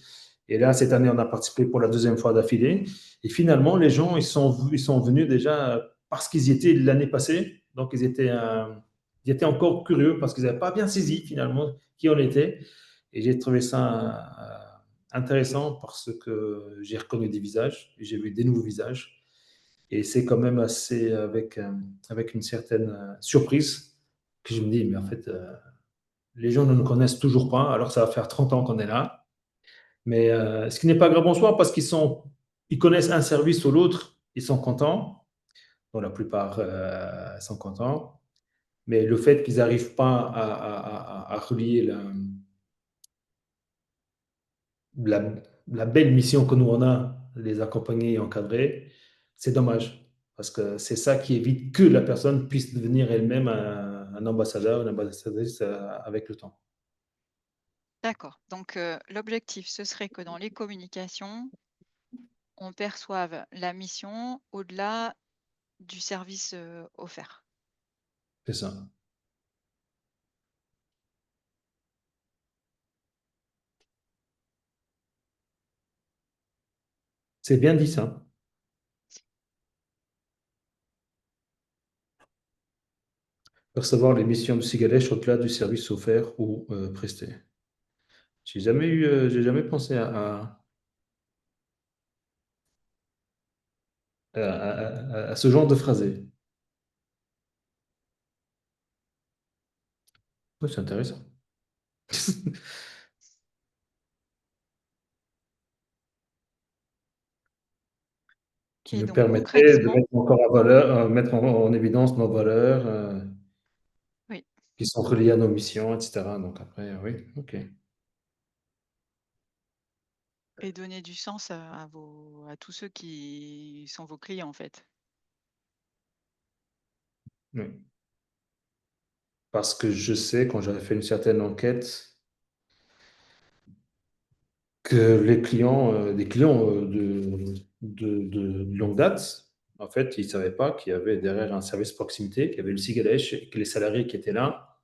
Et là, cette année, on a participé pour la deuxième fois d'affilée. Et finalement, les gens, ils sont venus déjà parce qu'ils y étaient l'année passée. Donc, ils étaient encore curieux parce qu'ils n'avaient pas bien saisi finalement qui on était. Et j'ai trouvé ça intéressant parce que j'ai reconnu des visages, j'ai vu des nouveaux visages. Et c'est quand même assez avec une certaine surprise que je me dis, mais en fait, les gens ne nous connaissent toujours pas, alors ça va faire 30 ans qu'on est là. Mais ce qui n'est pas grave en soi, parce ils connaissent un service ou l'autre, ils sont contents. Bon, la plupart sont contents. Mais le fait qu'ils n'arrivent pas à relier la, la belle mission que nous on a, les accompagner et encadrer, c'est dommage. Parce que c'est ça qui évite que la personne puisse devenir elle-même un ambassadeur, une ambassadrice avec le temps. D'accord. Donc, l'objectif, ce serait que dans les communications, on perçoive la mission au-delà du service, offert. C'est ça. C'est bien dit ça. Percevoir les missions de Cigalesh au-delà du service offert ou presté. J'ai jamais pensé à ce genre de phrasé. Oui, c'est intéressant. Qui Et nous donc permettrait de concrètement mettre encore en valeur, mettre en évidence nos valeurs oui, qui sont reliées à nos missions, etc. Donc après, oui, ok. et donner du sens à tous ceux qui sont vos clients, en fait. Oui. Parce que je sais, quand j'avais fait une certaine enquête, que les clients, des clients de longue date, en fait, ils ne savaient pas qu'il y avait derrière un service proximité, qu'il y avait le Cigalèche et que les salariés qui étaient là,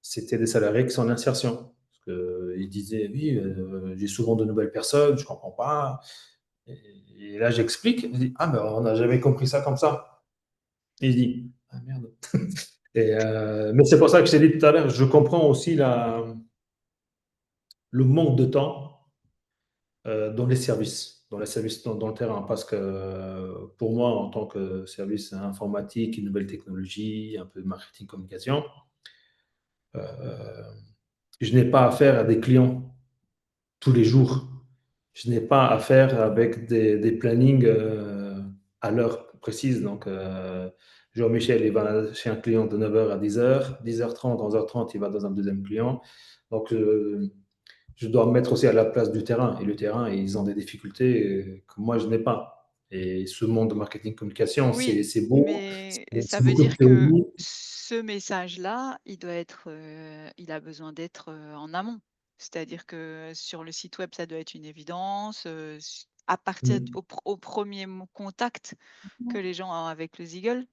c'était des salariés qui sont en insertion. Parce qu'ils disaient, oui, j'ai souvent de nouvelles personnes, je ne comprends pas. Et là, j'explique. Je dis, ah, mais on n'a jamais compris ça comme ça. Et je dis, ah merde. Mais c'est pour ça que je t'ai dit tout à l'heure, je comprends aussi le manque de temps dans les services dans le terrain, parce que pour moi, en tant que service informatique, une nouvelle technologie, un peu de marketing, communication, euh, je n'ai pas affaire à des clients tous les jours. Je n'ai pas affaire avec des plannings à l'heure précise. Donc, Jean-Michel, il va chez un client de 9h à 10h, 10h30, 11h30, il va dans un deuxième client. Donc, je dois me mettre aussi à la place du terrain. Et le terrain, ils ont des difficultés que moi, je n'ai pas. Et ce monde de marketing communication, Oui, c'est beau, mais ça c'est veut beaucoup de dire que théorie. ce message-là, il a besoin d'être, en amont. C'est-à-dire que sur le site web, ça doit être une évidence, à partir Mm. au 1er contact que les gens ont avec le Zeagle,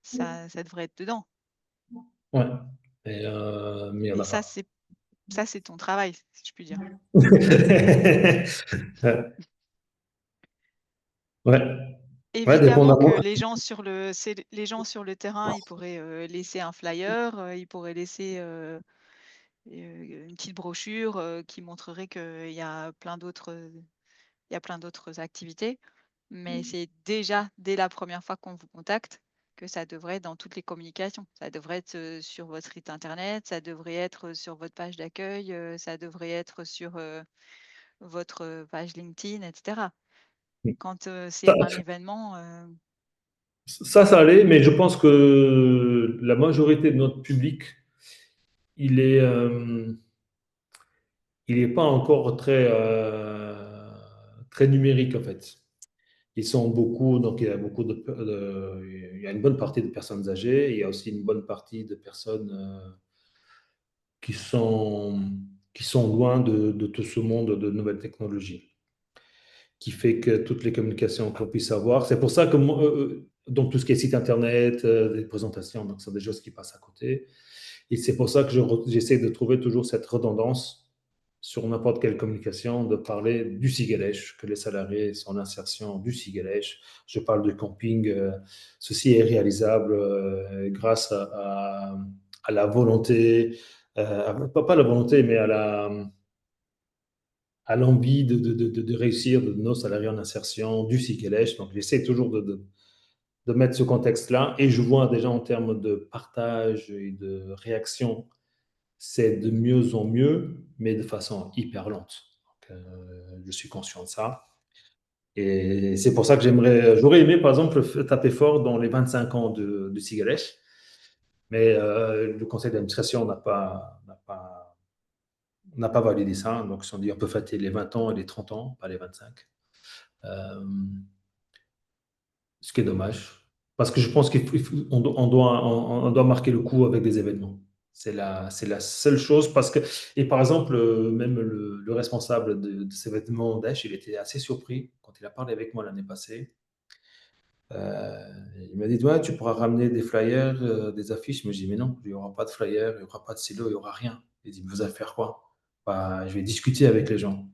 ça devrait être dedans. Ouais. Mais il n'y en Et a pas. ça, c'est ton travail, si je puis dire. Ouais. Ouais, Évidemment que dépendamment. les gens sur le terrain, ils pourraient, laisser un flyer, ils pourraient laisser, une petite brochure, qui montrerait qu'il y a plein d'autres, activités. Mais c'est déjà dès la première fois qu'on vous contacte que ça devrait être dans toutes les communications. Ça devrait être, sur votre site internet, ça devrait être sur votre page d'accueil, ça devrait être sur, votre, page LinkedIn et cetera. Quand, c'est un événement, Ça allait, mais je pense que la majorité de notre public, il est, il n'est pas encore très numérique en fait. Ils sont beaucoup, donc il y a il y a une bonne partie de personnes âgées, il y a aussi une bonne partie de personnes qui sont, qui sont loin de tout ce monde de nouvelles technologies, qui fait que toutes les communications qu'on puisse avoir, c'est pour ça que donc tout ce qui est site internet, des présentations, donc c'est des choses qui passent à côté. Et c'est pour ça que j'essaie de trouver toujours cette redondance sur n'importe quelle communication, de parler du Sigelèche, que les salariés sont en insertion du Sigelèche. Je parle de camping. Ceci est réalisable grâce à la volonté, pas la volonté, mais à l'envie de réussir de nos salariés en insertion du Sigelèche. Donc, j'essaie toujours de mettre ce contexte-là. Et je vois déjà en termes de partage et de réaction, c'est de mieux en mieux, mais de façon hyper lente. Donc, je suis conscient de ça. Et c'est pour ça que j'aurais aimé, par exemple, taper fort dans les 25 ans de Sigalèche, mais le conseil d'administration n'a pas validé ça. Donc, ils se sont dit, on peut fêter les 20 ans et les 30 ans, pas les 25. Euh, Ce qui est dommage. Parce que je pense on doit marquer le coup avec des événements. C'est la seule chose. Parce que, et par exemple, même le responsable de ces événements d'Esch, il était assez surpris quand il a parlé avec moi l'année passée. Euh, il m'a dit, ouais, tu pourras ramener des flyers, des affiches. Mais j'ai dit, mais non, il n'y aura pas de flyers, il n'y aura pas de stylo, il n'y aura rien. Il dit, vous allez faire quoi? Bah, je vais discuter avec les gens.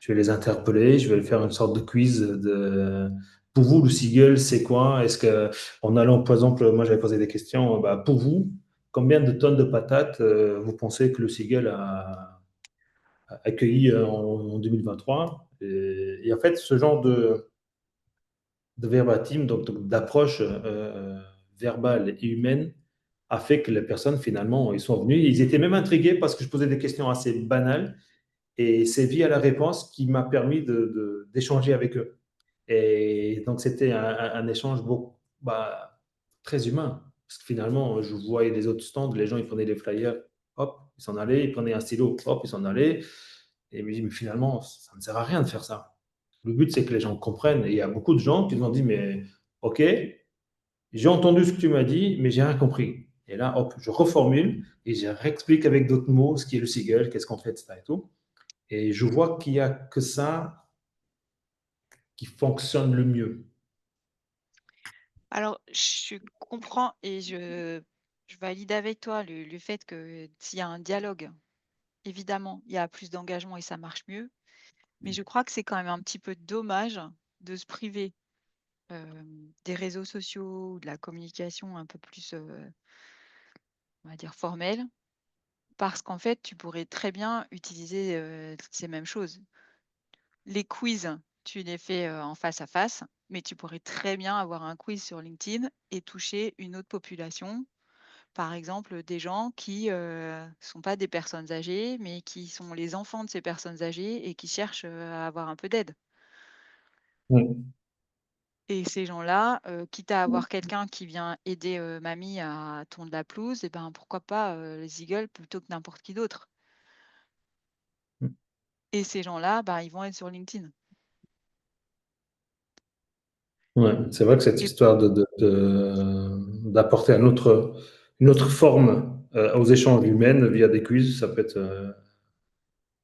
Je vais les interpeller, je vais faire une sorte de quiz de pour vous, le Seagull, c'est quoi? Est-ce que, en allant, par exemple, moi j'avais posé des questions, bah, pour vous, combien de tonnes de patates vous pensez que le Seagull a accueilli en 2023? Et en fait, ce genre de verbatim, donc d'approche verbale et humaine, a fait que les personnes, finalement, ils sont venus. Ils étaient même intrigués parce que je posais des questions assez banales. Et c'est via la réponse qui m'a permis d'échanger avec eux. Et donc, c'était un échange très humain. Parce que finalement, je voyais les autres stands, les gens, ils prenaient les flyers, hop, ils s'en allaient, ils prenaient un stylo, hop, ils s'en allaient. Et je me dis, mais finalement, ça ne sert à rien de faire ça. Le but, c'est que les gens comprennent. Et il y a beaucoup de gens qui nous ont dit, mais OK, j'ai entendu ce que tu m'as dit, mais j'ai rien compris. Et là, hop, je reformule et je réexplique avec d'autres mots ce qui est le Seagull, qu'est-ce qu'on fait, etc. Et tout. Et je vois qu'il n'y a que ça qui fonctionne le mieux. Alors, je comprends et je valide avec toi le fait que s'il y a un dialogue, évidemment, il y a plus d'engagement et ça marche mieux. Mais je crois que c'est quand même un petit peu dommage de se priver des réseaux sociaux ou de la communication un peu plus, on va dire, formelle, parce qu'en fait, tu pourrais très bien utiliser ces mêmes choses. Les quiz, tu les fais en face à face, mais tu pourrais très bien avoir un quiz sur LinkedIn et toucher une autre population. Par exemple, des gens qui sont pas des personnes âgées, mais qui sont les enfants de ces personnes âgées et qui cherchent à avoir un peu d'aide. Mm. Et ces gens-là, quitte à avoir quelqu'un qui vient aider mamie à tondre la pelouse, et ben pourquoi pas les eagles plutôt que n'importe qui d'autre. Et ces gens-là, bah, ils vont être sur LinkedIn. Ouais, c'est vrai que cette Et, histoire d'apporter une autre forme aux échanges humains via des quiz, ça peut être.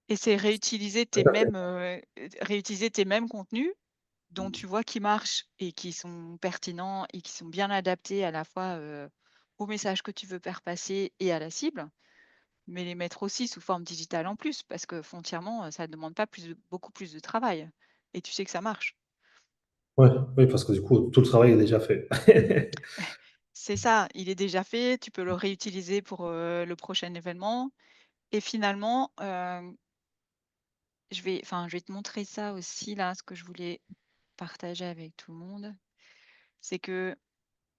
et c'est Tout à fait. réutiliser tes mêmes contenus dont tu vois qui marchent et qui sont pertinents et qui sont bien adaptés à la fois au message que tu veux faire passer et à la cible, mais les mettre aussi sous forme digitale en plus, parce que foncièrement, ça ne demande pas beaucoup plus de travail. Et tu sais que ça marche. Ouais, oui, parce que du coup, tout le travail est déjà fait. C'est ça, il est déjà fait, tu peux le réutiliser pour le prochain événement. Et finalement, je vais te montrer ça aussi, là, ce que je voulais partager avec tout le monde. C'est que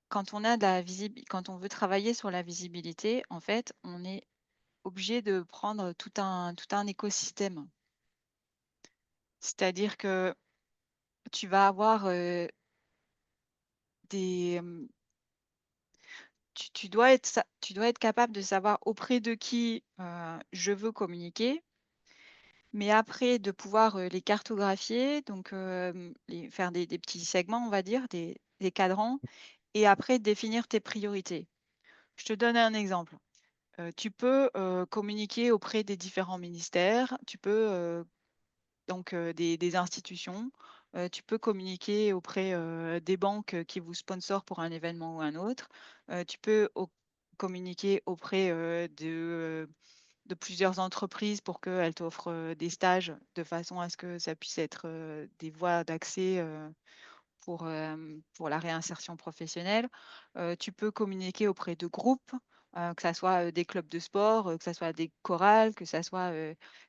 quand on a de la quand on veut travailler sur la visibilité, en fait, on est obligé de prendre tout un écosystème. C'est-à-dire que tu vas avoir des. Tu dois être capable de savoir auprès de qui je veux communiquer, mais après de pouvoir les cartographier, donc faire des petits segments, on va dire, des cadrans, et après définir tes priorités. Je te donne un exemple. Tu peux communiquer auprès des différents ministères, tu peux donc des institutions, tu peux communiquer auprès des banques qui vous sponsorent pour un événement ou un autre. Tu peux communiquer auprès de plusieurs entreprises pour qu'elles t'offrent des stages de façon à ce que ça puisse être des voies d'accès pour la réinsertion professionnelle. Tu peux communiquer auprès de groupes, que ça soit des clubs de sport, que ça soit des chorales, que ça soit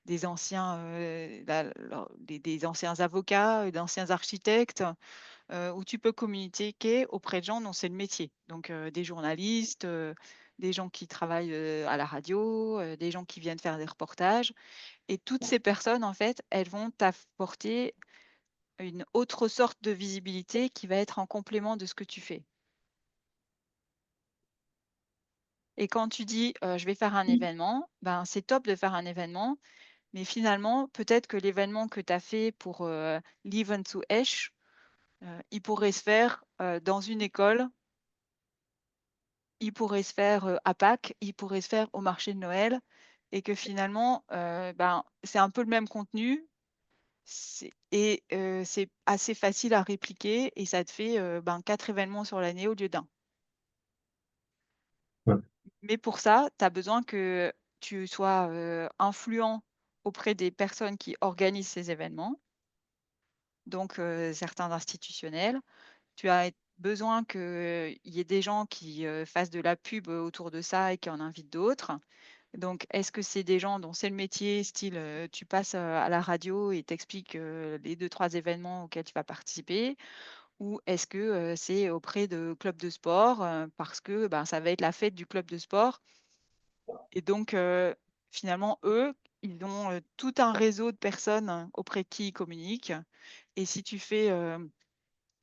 des anciens, des anciens avocats, d'anciens architectes, où tu peux communiquer auprès de gens dont c'est le métier. Donc des journalistes, des gens qui travaillent à la radio, des gens qui viennent faire des reportages. Et toutes ces personnes, en fait, elles vont t'apporter une autre sorte de visibilité qui va être en complément de ce que tu fais. Et quand tu dis, «Je vais faire un événement», ben, c'est top de faire un événement, mais finalement, peut-être que l'événement que tu as fait pour, l'Event to Esch, il pourrait se faire, dans une école, il pourrait se faire, à Pâques, il pourrait se faire au marché de Noël et que finalement, ben, c'est un peu le même contenu, c'est assez facile à répliquer et ça te fait, ben, 4 événements sur l'année au lieu d'1. Ouais. Mais pour ça, tu as besoin que tu sois, influent auprès des personnes qui organisent ces événements, donc certains institutionnels. Tu as besoin qu'il y ait des gens qui, fassent de la pub, autour de ça et qui en invitent d'autres. Donc est-ce que c'est des gens dont c'est le métier, style, tu passes, à la radio et t'expliques les deux trois événements auxquels tu vas participer? Ou est-ce que, c'est auprès de clubs de sport, parce que, ben, ça va être la fête du club de sport et donc finalement, eux, ils ont, tout un réseau de personnes auprès de qui ils communiquent et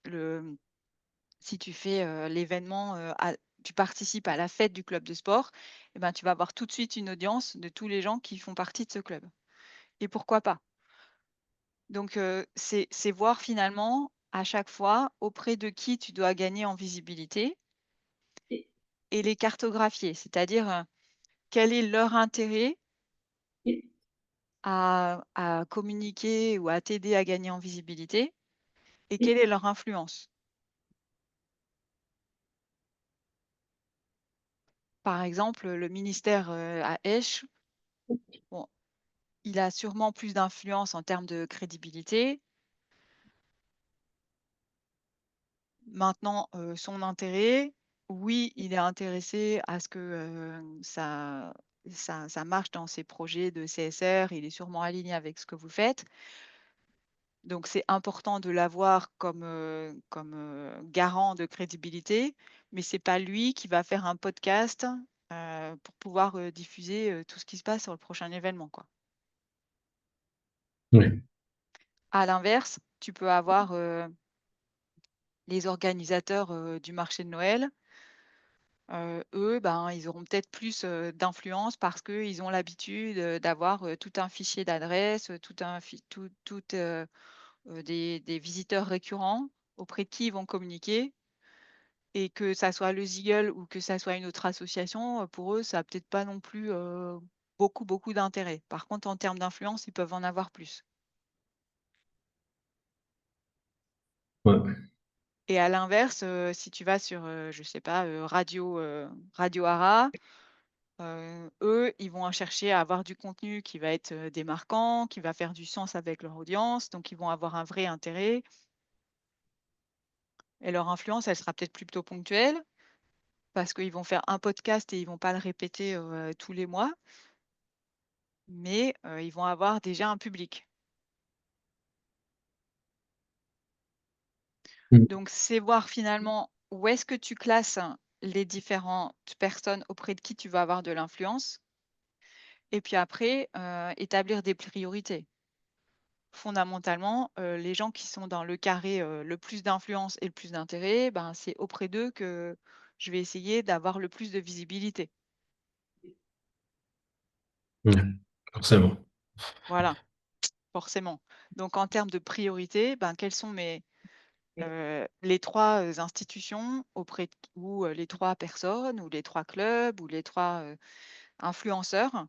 le si tu fais, l'événement, tu participes à la fête du club de sport et ben, tu vas avoir tout de suite une audience de tous les gens qui font partie de ce club et pourquoi pas? Donc c'est voir finalement à chaque fois auprès de qui tu dois gagner en visibilité et les cartographier. C'est-à-dire, quel est leur intérêt à communiquer ou à t'aider à gagner en visibilité et quelle est leur influence? Par exemple, le ministère, à Esch, bon, il a sûrement plus d'influence en termes de crédibilité. Maintenant, son intérêt, oui, il est intéressé à ce que, ça marche dans ses projets de CSR, il est sûrement aligné avec ce que vous faites. Donc c'est important de l'avoir comme garant de crédibilité, mais c'est pas lui qui va faire un podcast, pour pouvoir, diffuser, tout ce qui se passe sur le prochain événement, quoi. Oui. À l'inverse, tu peux avoir, les organisateurs, du marché de Noël, eux, ben, ils auront peut-être plus, d'influence parce qu'ils ont l'habitude, d'avoir, tout un fichier d'adresses, tout un fi tout, des visiteurs récurrents auprès de qui ils vont communiquer et que ça soit le Siegel ou que ça soit une autre association, pour eux, ça a peut-être pas non plus, beaucoup d'intérêt. Par contre, en termes d'influence, ils peuvent en avoir plus Ouais. et à l'inverse, si tu vas sur, je sais pas, Radio Ara, eux, ils vont chercher à avoir du contenu qui va être, démarquant, qui va faire du sens avec leur audience, donc ils vont avoir un vrai intérêt et leur influence, elle sera peut-être plutôt ponctuelle. Parce qu'ils vont faire un podcast et ils vont pas le répéter, tous les mois, mais ils vont avoir déjà un public. Mmh. Donc c'est voir finalement où est-ce que tu classes les différentes personnes auprès de qui tu vas avoir de l'influence et puis après, établir des priorités. Fondamentalement, les gens qui sont dans le carré, le plus d'influence et le plus d'intérêt, ben, c'est auprès d'eux que je vais essayer d'avoir le plus de visibilité. Ouais, forcément. Voilà, forcément. Donc en termes de priorité, ben, quelles sont les 3 institutions auprès d ou les 3 personnes ou les 3 clubs ou les 3 influenceurs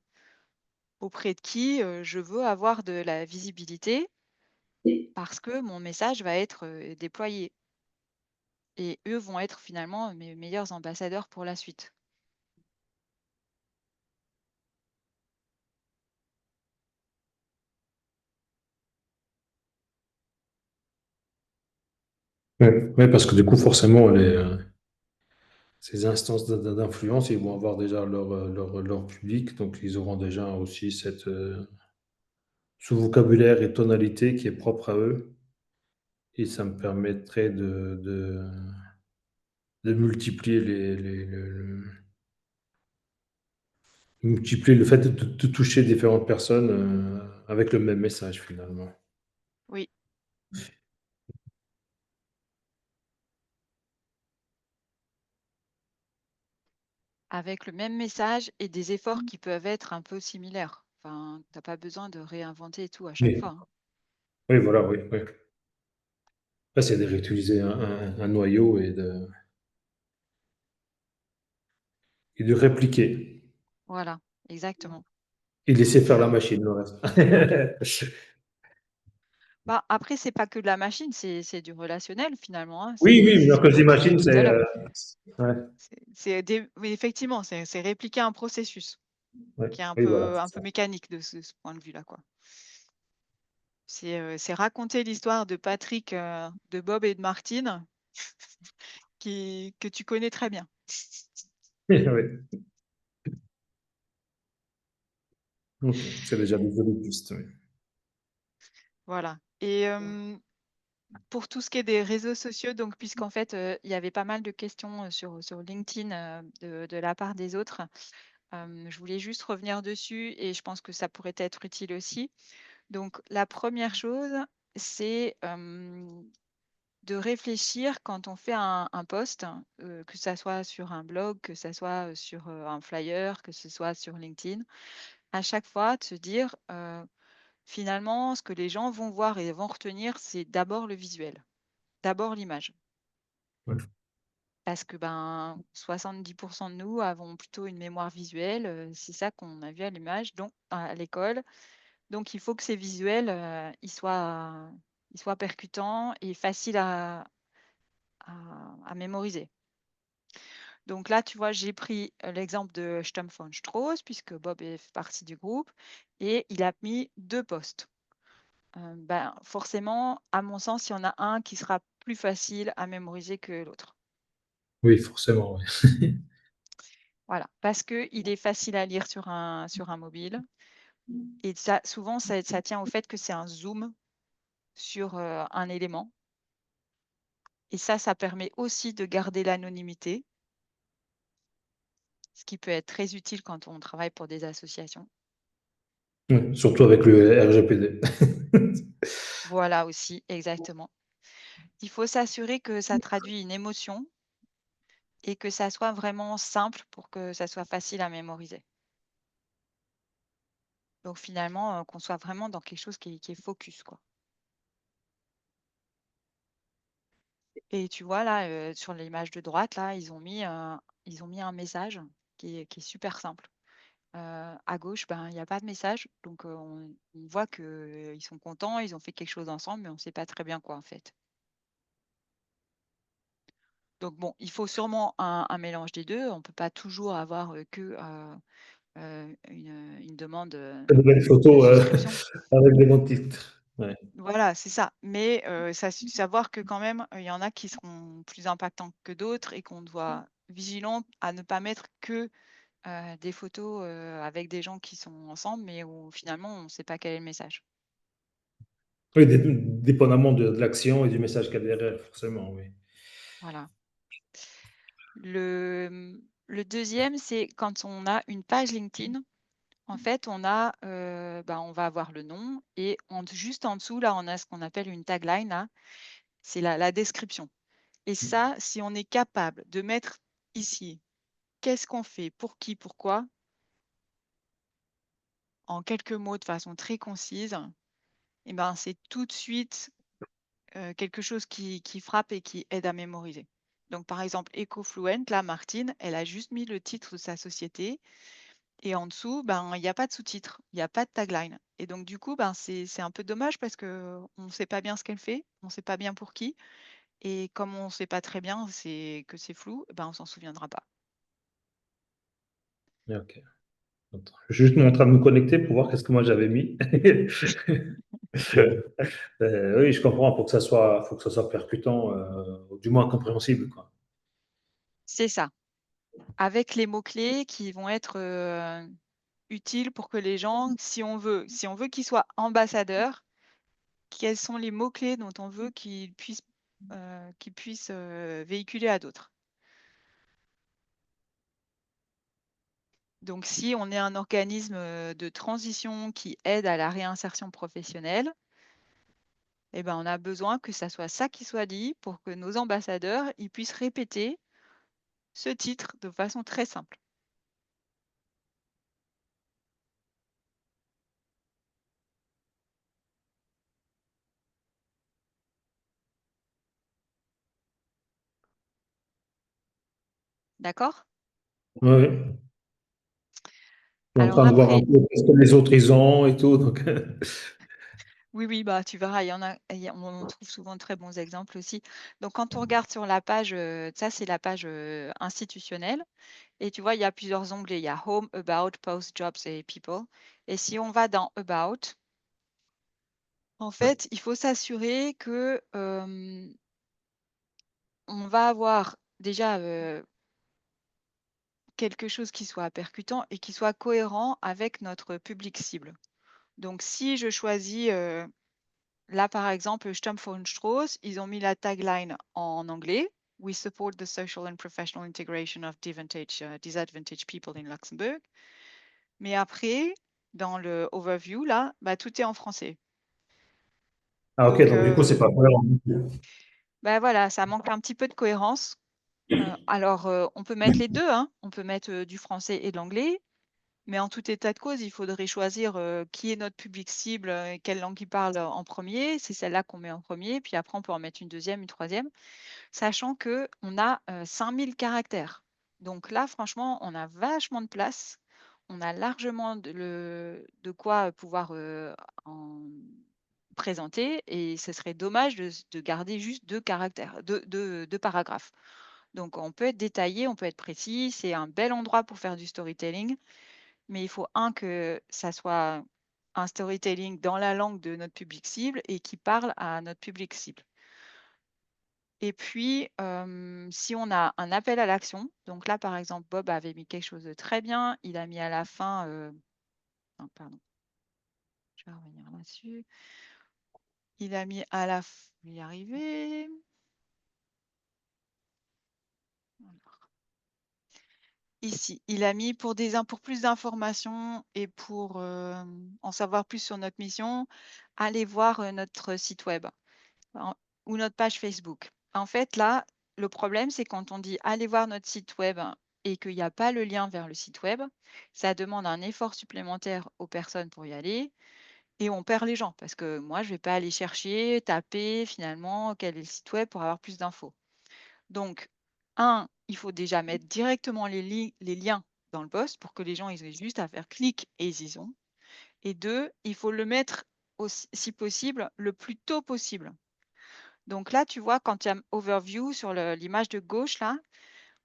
auprès de qui, je veux avoir de la visibilité parce que mon message va être, déployé et eux vont être finalement mes meilleurs ambassadeurs pour la suite. Ouais, parce que du coup, forcément, ces instances d'influence, ils vont avoir déjà leur public, donc ils auront déjà aussi ce vocabulaire et tonalité qui est propre à eux. Et ça me permettrait de multiplier multiplier le fait de toucher différentes personnes avec le même message finalement. Oui, avec le même message et des efforts qui peuvent être un peu similaires. Enfin, t'as pas besoin de réinventer tout à chaque Oui, fois, hein. oui, voilà, oui, oui. Là, c'est de réutiliser un noyau et de répliquer. Voilà, exactement. Et laisser faire la machine, le reste. Bah, après, c'est pas que de la machine, c'est du relationnel finalement, hein. Oui, C'est oui, mais ce quand je qu'on dis disait machine, tout à l'heure. ouais, Oui, effectivement, c'est répliquer un processus ouais, qui est oui, voilà, un c'est peu ça. mécanique de ce point de vue-là, quoi. C'est raconter l'histoire de Patrick, de Bob et de Martine, que tu connais très bien. Oui. Ok, c'est déjà des jolies pistes, oui. Voilà. Et pour tout ce qui est des réseaux sociaux, donc puisqu'en fait, il y avait pas mal de questions sur LinkedIn de la part des autres, je voulais juste revenir dessus et je pense que ça pourrait être utile aussi. Donc, la première chose, c'est de réfléchir quand on fait un post, que ça soit sur un blog, que ça soit sur un flyer, que ce soit sur LinkedIn, à chaque fois de se dire finalement, ce que les gens vont voir et vont retenir, c'est d'abord le visuel, d'abord l'image. Ouais. Parce que ben, 70% de nous avons plutôt une mémoire visuelle, c'est ça qu'on a vu à l'image, donc à l'école. Donc il faut que ces visuels, ils soient percutants et faciles à mémoriser. Donc là, tu vois, j'ai pris l'exemple de Sturm von Strauss, puisque Bob est fait partie du groupe, et il a mis 2 postes. Ben, forcément, à mon sens, il y en a un qui sera plus facile à mémoriser que l'autre. Oui, forcément, oui. Voilà, parce qu'il est facile à lire sur un mobile. Et ça, souvent, ça tient au fait que c'est un zoom sur un élément. Et ça permet aussi de garder l'anonymité, ce qui peut être très utile quand on travaille pour des associations. Ouais, surtout avec le RGPD. Voilà aussi, exactement. Il faut s'assurer que ça traduit une émotion et que ça soit vraiment simple pour que ça soit facile à mémoriser. Donc finalement, qu'on soit vraiment dans quelque chose qui est focus, quoi. Et tu vois là, sur l'image de droite, là, ils ont mis un message qui est super simple. À gauche, ben, il y a pas de message, donc on voit qu'ils sont contents, ils ont fait quelque chose ensemble, mais on ne sait pas très bien quoi, en fait. Donc bon, il faut sûrement un mélange des 2. On ne peut pas toujours avoir, que, une demande, De belles de photos souscription. avec des bons titres. Ouais. Voilà, c'est ça. Mais savoir que quand même, il y en a qui seront plus impactants que d'autres et qu'on doit vigilant à ne pas mettre que, des photos, avec des gens qui sont ensemble, mais où finalement on ne sait pas quel est le message. Oui, dépendamment de l'action et du message qu'il y a derrière, forcément, oui. Voilà. Le 2e, c'est quand on a une page LinkedIn, en fait, on va avoir le nom et juste en dessous, là, on a ce qu'on appelle une tagline, là, c'est la description. Et ça, si on est capable de mettre ici, qu'est-ce qu'on fait, pour qui, pourquoi, en quelques mots de façon très concise, et ben, c'est tout de suite quelque chose qui frappe et qui aide à mémoriser. Donc, par exemple, EcoFluent, là, Martine, elle a juste mis le titre de sa société et en dessous, ben, il n'y a pas de sous-titre, il n'y a pas de tagline. Et donc, du coup, ben, c'est un peu dommage parce qu'on ne sait pas bien ce qu'elle fait, on ne sait pas bien pour qui. Et comme on ne sait pas très bien que c'est flou, ben, on s'en souviendra pas. Ok. Attends, je suis juste en train de me connecter pour voir qu'est-ce que moi j'avais mis. Oui, je comprends, faut que ça soit percutant, du moins compréhensible, quoi. C'est ça. Avec les mots-clés qui vont être utiles pour que les gens, si on veut qu'ils soient ambassadeurs, quels sont les mots-clés dont on veut qu'ils puissent véhiculer à d'autres. Donc, si on est un organisme de transition qui aide à la réinsertion professionnelle, eh ben, on a besoin que ça soit ça qui soit dit pour que nos ambassadeurs ils puissent répéter ce titre de façon très simple. D'accord? Oui, oui. Je suis en Alors train de voir un après, peu ce que les autres ils ont et tout, donc oui, bah, tu verras, il y en a, on trouve souvent de très bons exemples aussi. Donc, quand on regarde sur la page, ça, c'est la page institutionnelle. Et tu vois, il y a plusieurs onglets. Il y a Home, About, Post, Jobs et People. Et si on va dans About, en fait, il faut s'assurer que on va avoir déjà quelque chose qui soit percutant et qui soit cohérent avec notre public cible. Donc, si je choisis là, par exemple, Sturm von Strauss, ils ont mis la tagline en anglais. We support the social and professional integration of disadvantaged people in Luxembourg. Mais après, dans le overview, là, bah, tout est en français. ah OK, Donc, donc du coup, c'est pas cohérent. bah, voilà, ça manque un petit peu de cohérence. Alors, on peut mettre les deux, hein. On peut mettre du français et de l'anglais. Mais en tout état de cause, il faudrait choisir qui est notre public cible et quelle langue il parle en premier. C'est celle-là qu'on met en premier. Puis après, on peut en mettre une deuxième, une troisième. Sachant qu'on a 5000 caractères. Donc là, franchement, on a vachement de place. On a largement de quoi pouvoir en présenter et ce serait dommage de garder juste 2 caractères, deux paragraphes. Donc on peut être détaillé, on peut être précis, c'est un bel endroit pour faire du storytelling, mais il faut que ça soit un storytelling dans la langue de notre public cible et qui parle à notre public cible. Et puis, si on a un appel à l'action, donc là, par exemple, Bob avait mis quelque chose de très bien. Il a mis à la fin, non, pardon, je vais revenir là-dessus. Il a mis à la fin, je vais y arriver. Alors, ici, il a mis pour plus d'informations et pour en savoir plus sur notre mission, allez voir notre site web ou notre page Facebook. En fait, là, le problème, c'est quand on dit allez voir notre site web et qu'il n'y a pas le lien vers le site web, ça demande un effort supplémentaire aux personnes pour y aller et on perd les gens parce que moi, je ne vais pas aller chercher, taper finalement quel est le site web pour avoir plus d'infos. Donc, il faut déjà mettre directement les liens dans le post pour que les gens ils aient juste à faire clic et ils y ont. Et 2, il faut le mettre aussi, si possible le plus tôt possible. Donc là, tu vois, quand il y a Overview sur l'image de gauche, là,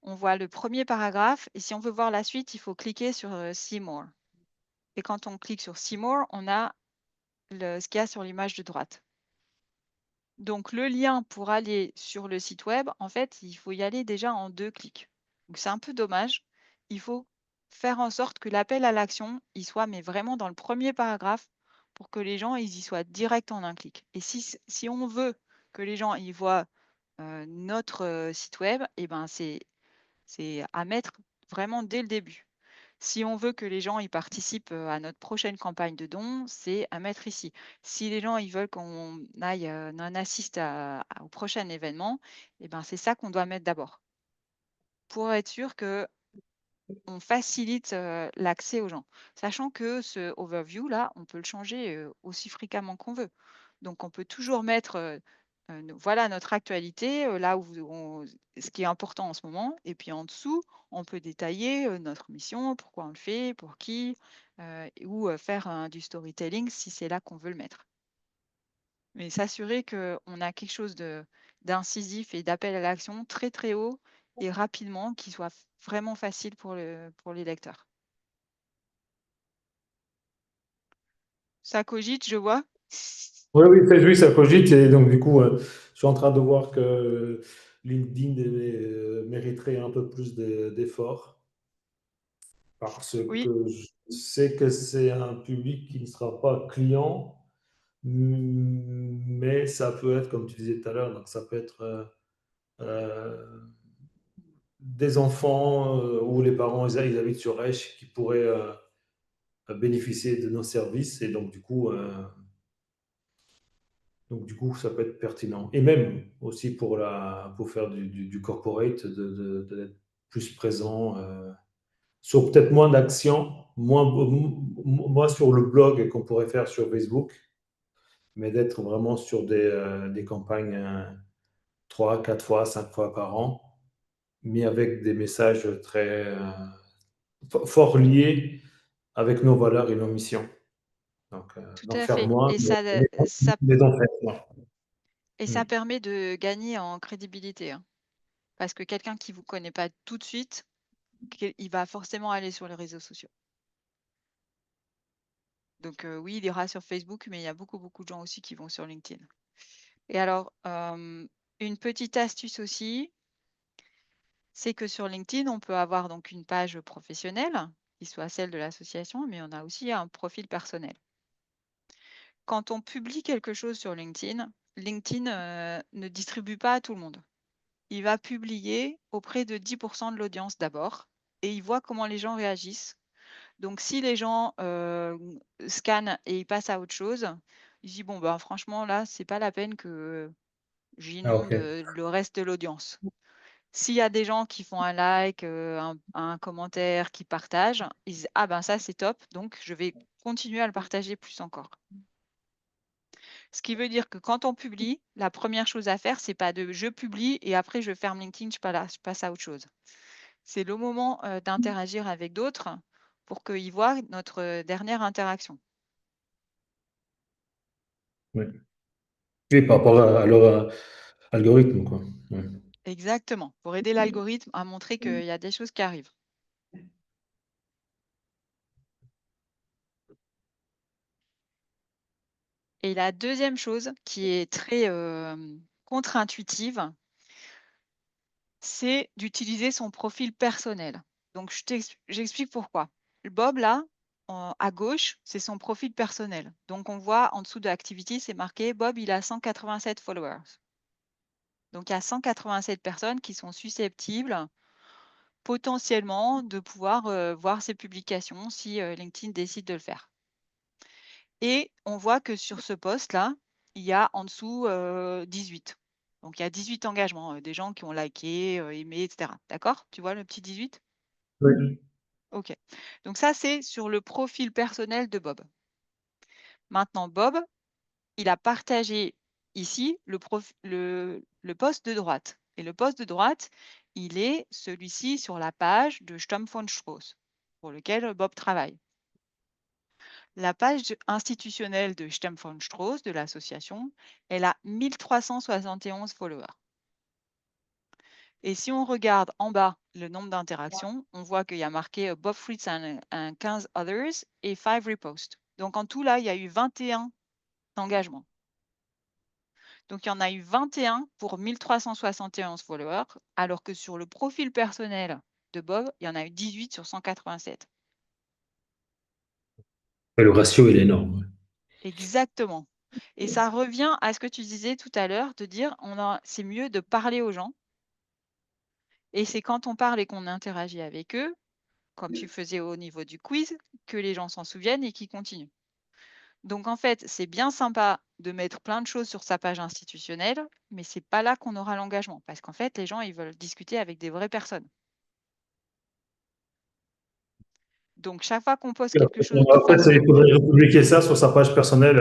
on voit le premier paragraphe. Et si on veut voir la suite, il faut cliquer sur See More. Et quand on clique sur See More, on a ce qu'il y a sur l'image de droite. Donc le lien pour aller sur le site web, en fait, il faut y aller déjà en 2 clics. Donc c'est un peu dommage. Il faut faire en sorte que l'appel à l'action, il soit mais vraiment dans le premier paragraphe pour que les gens ils y soient direct en un clic. Et si on veut que les gens y voient notre site web, et ben c'est à mettre vraiment dès le début. Si on veut que les gens y participent à notre prochaine campagne de dons, c'est à mettre ici. Si les gens ils veulent qu'on aille, on assiste au prochain événement, et ben c'est ça qu'on doit mettre d'abord. Pour être sûr que on facilite l'accès aux gens. Sachant que ce overview là, on peut le changer aussi fréquemment qu'on veut. Donc on peut toujours mettre voilà notre actualité, là où ce qui est important en ce moment. Et puis en dessous, on peut détailler notre mission, pourquoi on le fait, pour qui, ou faire du storytelling si c'est là qu'on veut le mettre. Mais s'assurer qu'on a quelque chose d'incisif et d'appel à l'action très très haut et rapidement qui soit vraiment facile pour les lecteurs. Ça cogite, je vois. Oui, oui, oui, ça cogite. Et donc, du coup, je suis en train de voir que LinkedIn mériterait un peu plus d'efforts parce Oui, que je sais que c'est un public qui ne sera pas client, mais ça peut être, comme tu disais tout à l'heure, donc ça peut être euh, des enfants où les parents ils habitent sur Esch qui pourraient bénéficier de nos services et donc, du coup, ça peut être pertinent. Et même aussi pour faire du corporate, d'être plus présent, sur peut-être moins d'actions, moins sur le blog qu'on pourrait faire sur Facebook, mais d'être vraiment sur des campagnes 3, 4 fois, 5 fois par an, mais avec des messages très forts liés avec nos valeurs et nos missions. tout Donc à faire fait. moins, Et ça, mais d'en faire moins. ça Mm. permet de gagner en crédibilité, hein. Parce que quelqu'un qui vous connaît pas tout de suite, il va forcément aller sur les réseaux sociaux. Donc oui, il ira sur Facebook, mais il y a beaucoup, beaucoup de gens aussi qui vont sur LinkedIn. Et alors, une petite astuce aussi, c'est que sur LinkedIn, on peut avoir donc une page professionnelle, qui soit celle de l'association, mais on a aussi un profil personnel. Quand on publie quelque chose sur LinkedIn, LinkedIn ne distribue pas à tout le monde. Il va publier auprès de 10% de l'audience d'abord, et il voit comment les gens réagissent. Donc si les gens scannent et ils passent à autre chose, il dit bon ben franchement là c'est pas la peine que Ah, ok. j'inonde le reste de l'audience. S'il y a des gens qui font un like, un commentaire, qui partagent, ils disent ah ben ça c'est top, donc je vais continuer à le partager plus encore. Ce qui veut dire que quand on publie, la première chose à faire, c'est pas de je publie et après je ferme LinkedIn, je passe à autre chose. C'est le moment d'interagir avec d'autres pour qu'ils voient notre dernière interaction. Oui. Oui, par rapport à leur algorithme, quoi. Ouais. Exactement, pour aider l'algorithme à montrer qu'il y a des choses qui arrivent. Et la deuxième chose qui est très contre-intuitive, c'est d'utiliser son profil personnel. Donc j'explique pourquoi. Le Bob là, à gauche, c'est son profil personnel. Donc on voit en dessous de Activity, c'est marqué Bob, il a 187 followers. Donc il y a 187 personnes qui sont susceptibles potentiellement de pouvoir voir ses publications si LinkedIn décide de le faire. Et on voit que sur ce post-là, il y a en dessous 18. Donc il y a 18 engagements, des gens qui ont liké, aimé, etc. D'accord? Tu vois le petit 18? Oui. OK. Donc ça, c'est sur le profil personnel de Bob. Maintenant, Bob, il a partagé ici le post de droite. Et le post de droite, il est celui-ci sur la page de Sturm von Strauss, pour lequel Bob travaille. La page institutionnelle de Sturm von Strauss, de l'association, elle a 1371 followers. Et si on regarde en bas le nombre d'interactions, on voit qu'il y a marqué Bob Fritz and 15 others et 5 reposts. Donc en tout, là, il y a eu 21 engagements. Donc il y en a eu 21 pour 1371 followers, alors que sur le profil personnel de Bob, il y en a eu 18 sur 187. Et le ratio, il est énorme. Exactement. Et ça revient à ce que tu disais tout à l'heure, de dire c'est mieux de parler aux gens. Et c'est quand on parle et qu'on interagit avec eux, comme tu faisais au niveau du quiz, que les gens s'en souviennent et qu'ils continuent. Donc en fait, c'est bien sympa de mettre plein de choses sur sa page institutionnelle, mais c'est pas là qu'on aura l'engagement, parce qu'en fait, les gens, ils veulent discuter avec des vraies personnes. Donc chaque fois qu'on poste Et quelque chose de après, il façon, faudrait republier ça sur sa page personnelle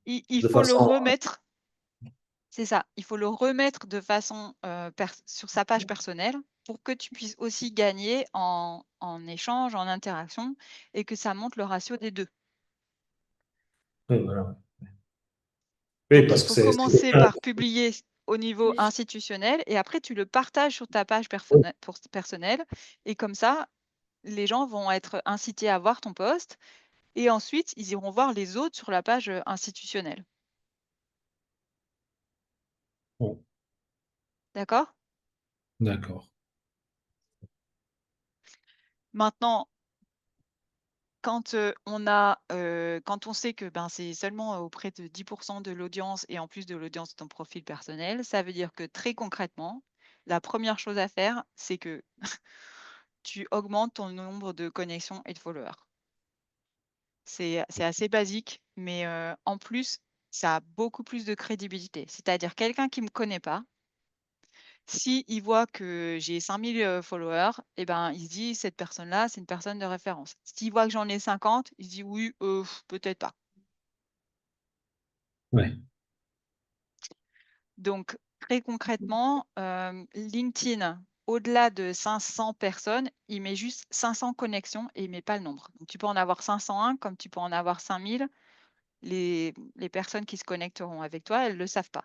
il de faut le façon. remettre. C'est ça, il faut le remettre de façon sur sa page personnelle pour que tu puisses aussi gagner en échange, en interaction, et que ça monte le ratio des deux. Oui, voilà. Oui, Donc il parce que faut c'est. commencer par publier au niveau institutionnel et après tu le partages sur ta page personnelle et comme ça, les gens vont être incités à voir ton post Et ensuite, ils iront voir les autres sur la page institutionnelle. Bon, D'accord? d'accord. Maintenant, quand quand on sait que ben, c'est seulement auprès de 10% de l'audience et en plus de l'audience de ton profil personnel, ça veut dire que très concrètement, la première chose à faire, c'est que tu augmentes ton nombre de connexions et de followers. C'est assez basique, mais en plus, ça a beaucoup plus de crédibilité. C'est-à-dire quelqu'un qui me connaît pas, s'il voit que j'ai 5000 followers, et ben, il se dit: «Cette personne-là, c'est une personne de référence». S'il voit que j'en ai 50, il se dit: «Oui, peut-être pas». Ouais, Donc très concrètement, LinkedIn, au-delà de 500 personnes, il met juste 500 connexions et il met pas le nombre. Donc tu peux en avoir 501 comme tu peux en avoir 5000. Les personnes qui se connecteront avec toi, elles le savent pas.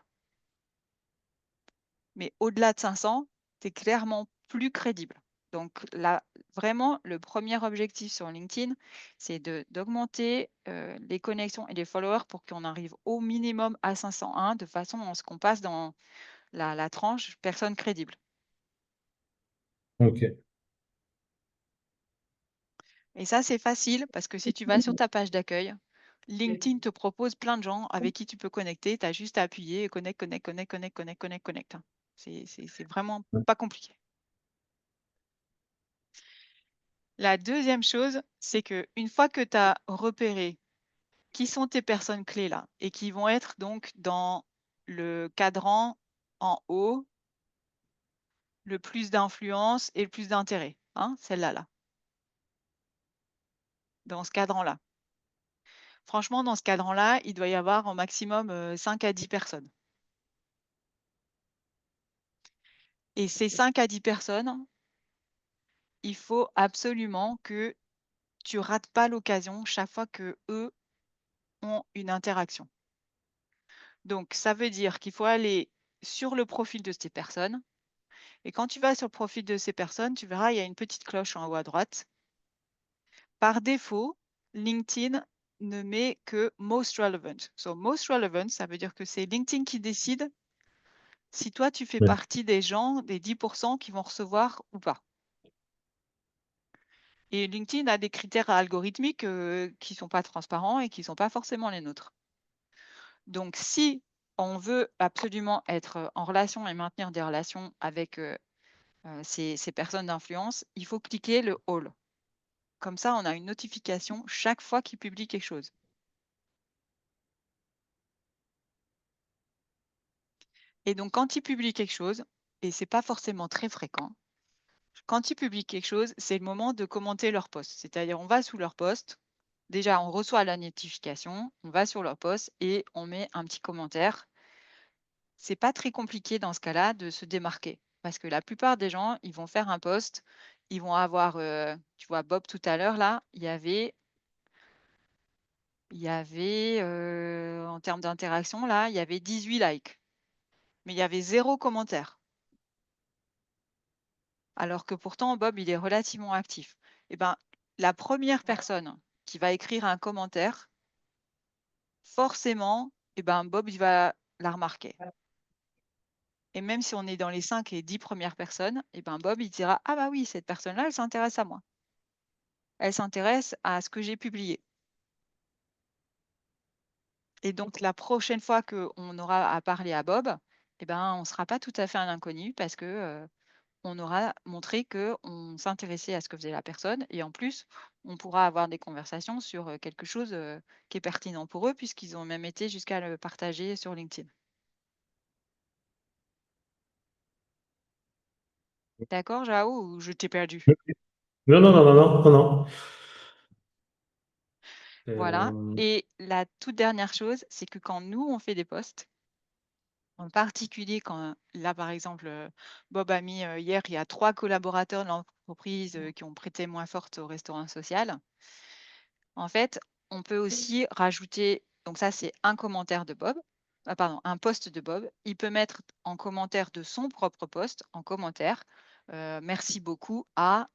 Mais au-delà de 500, tu es clairement plus crédible. Donc là, vraiment, le premier objectif sur LinkedIn, c'est d'augmenter les connexions et les followers pour qu'on arrive au minimum à 501 de façon à ce qu'on passe dans la tranche personne crédible. ok. Et ça, c'est facile parce que si tu vas sur ta page d'accueil, LinkedIn te propose plein de gens avec qui tu peux connecter. Tu as juste à appuyer et connecte, connecte, connecte, connecte, connecte, connecte, connecte. C'est vraiment pas compliqué. La deuxième chose, c'est que une fois que tu as repéré qui sont tes personnes clés là et qui vont être donc dans le cadran en haut, le plus d'influence et le plus d'intérêt, hein, celle-là, là, dans ce cadran-là. Franchement, dans ce cadran-là, il doit y avoir au maximum 5 à 10 personnes. Et ces 5 à 10 personnes, il faut absolument que tu rates pas l'occasion chaque fois que eux ont une interaction. Donc, ça veut dire qu'il faut aller sur le profil de ces personnes. Et quand tu vas sur le profil de ces personnes, tu verras, il y a une petite cloche en haut à droite. Par défaut, LinkedIn ne met que most relevant. So, most relevant, ça veut dire que c'est LinkedIn qui décide si toi, tu fais Ouais. partie des gens, des 10% qui vont recevoir ou pas. Et LinkedIn a des critères algorithmiques qui ne sont pas transparents et qui ne sont pas forcément les nôtres. Donc, si on veut absolument être en relation et maintenir des relations avec ces personnes d'influence, il faut cliquer le All. Comme ça, on a une notification chaque fois qu'ils publient quelque chose. Et donc, quand ils publient quelque chose, et c'est pas forcément très fréquent, quand ils publient quelque chose, c'est le moment de commenter leur post. C'est-à-dire, on va sous leur post, déjà, on reçoit la notification, on va sur leur post et on met un petit commentaire. C'est pas très compliqué dans ce cas-là de se démarquer. Parce que la plupart des gens, ils vont faire un post, ils vont avoir, tu vois, Bob tout à l'heure, là, en termes d'interaction, là, il y avait 18 likes. Mais il y avait 0 commentaire. Alors que pourtant, Bob, il est relativement actif. Eh ben, la première personne qui va écrire un commentaire, forcément, eh ben, Bob, il va la remarquer. Et même si on est dans les 5 et 10 premières personnes, eh ben, Bob, il dira: «Ah bah oui, cette personne-là, elle s'intéresse à moi. Elle s'intéresse à ce que j'ai publié». Et donc, la prochaine fois qu'on aura à parler à Bob, eh ben, on ne sera pas tout à fait un inconnu parce que on aura montré qu'on s'intéressait à ce que faisait la personne et en plus, on pourra avoir des conversations sur quelque chose qui est pertinent pour eux puisqu'ils ont même été jusqu'à le partager sur LinkedIn. D'accord, Jao, ou je t'ai perdu? Non, non, non, non, non, non, non. Voilà. Euh, Et la toute dernière chose, c'est que quand nous, on fait des posts, en particulier quand, là, par exemple, Bob a mis hier, il y a 3 collaborateurs de l'entreprise qui ont prêté main forte au restaurant social. En fait, on peut aussi rajouter, donc ça, c'est un commentaire de Bob, pardon, un post de Bob. Il peut mettre en commentaire de son propre post, en commentaire, merci beaucoup à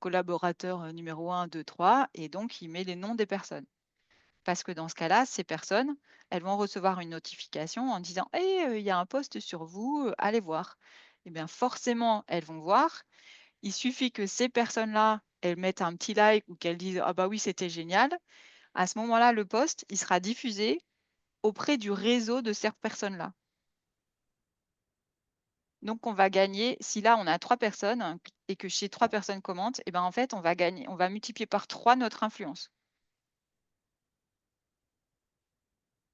collaborateur numéro 1, 2, 3, et donc il met les noms des personnes. Parce que dans ce cas-là, ces personnes, elles vont recevoir une notification en disant: «Hey, il y a un post sur vous, allez voir». Et bien forcément, elles vont voir. Il suffit que ces personnes-là, elles mettent un petit like ou qu'elles disent: «Ah bah oui, c'était génial». À ce moment-là, le post, il sera diffusé auprès du réseau de ces personnes-là. Donc on va gagner, si là on a 3 personnes et que ces 3 personnes commentent, et ben en fait on va multiplier par 3 notre influence.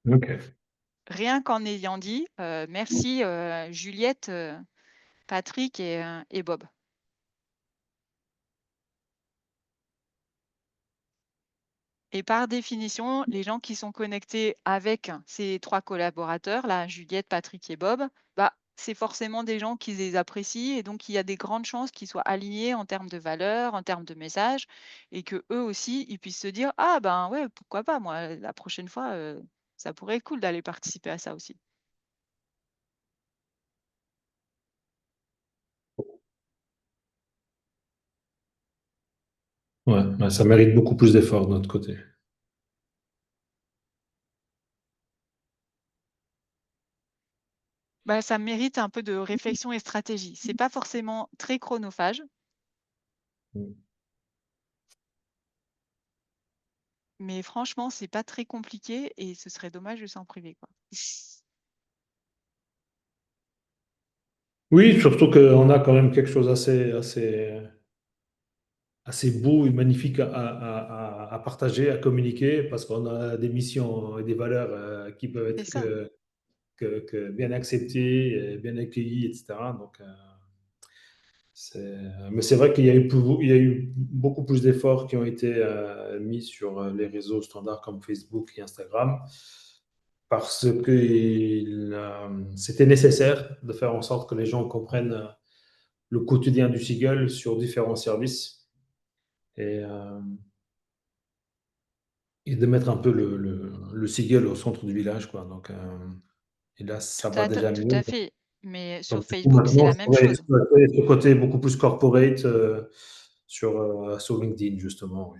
OK. Rien qu'en ayant dit, «Merci, Juliette, Patrick et Bob». Et par définition, les gens qui sont connectés avec ces 3 collaborateurs-là, Juliette, Patrick et Bob, bah, c'est forcément des gens qui les apprécient, et donc il y a des grandes chances qu'ils soient alignés en termes de valeurs, en termes de messages, et qu'eux aussi, ils puissent se dire: «Ah ben, ouais, pourquoi pas, moi, la prochaine fois, ça pourrait être cool d'aller participer à ça aussi». Ouais, ouais, ça mérite beaucoup plus d'efforts de notre côté. Bah, ça mérite un peu de réflexion et stratégie. C'est pas forcément très chronophage, Mmh. mais franchement, c'est pas très compliqué et ce serait dommage de s'en priver, quoi. Oui, surtout qu'on a quand même quelque chose assez beau et magnifique à partager, à communiquer, parce qu'on a des missions et des valeurs qui peuvent C'est être ça, que bien acceptées, bien accueillies, etc. Donc, mais c'est vrai qu'il y a il y a eu beaucoup plus d'efforts qui ont été mis sur les réseaux standards comme Facebook et Instagram, parce que c'était nécessaire de faire en sorte que les gens comprennent le quotidien du Seagull sur différents services, et, euh, et de mettre un peu le Seagull au centre du village, quoi. Donc, et là, ça va déjà tout à mieux. fait. Mais sur Donc, du coup, Facebook, c'est maintenant, la je même pourrais chose. exploiter ce côté beaucoup plus corporate sur LinkedIn, justement. Oui.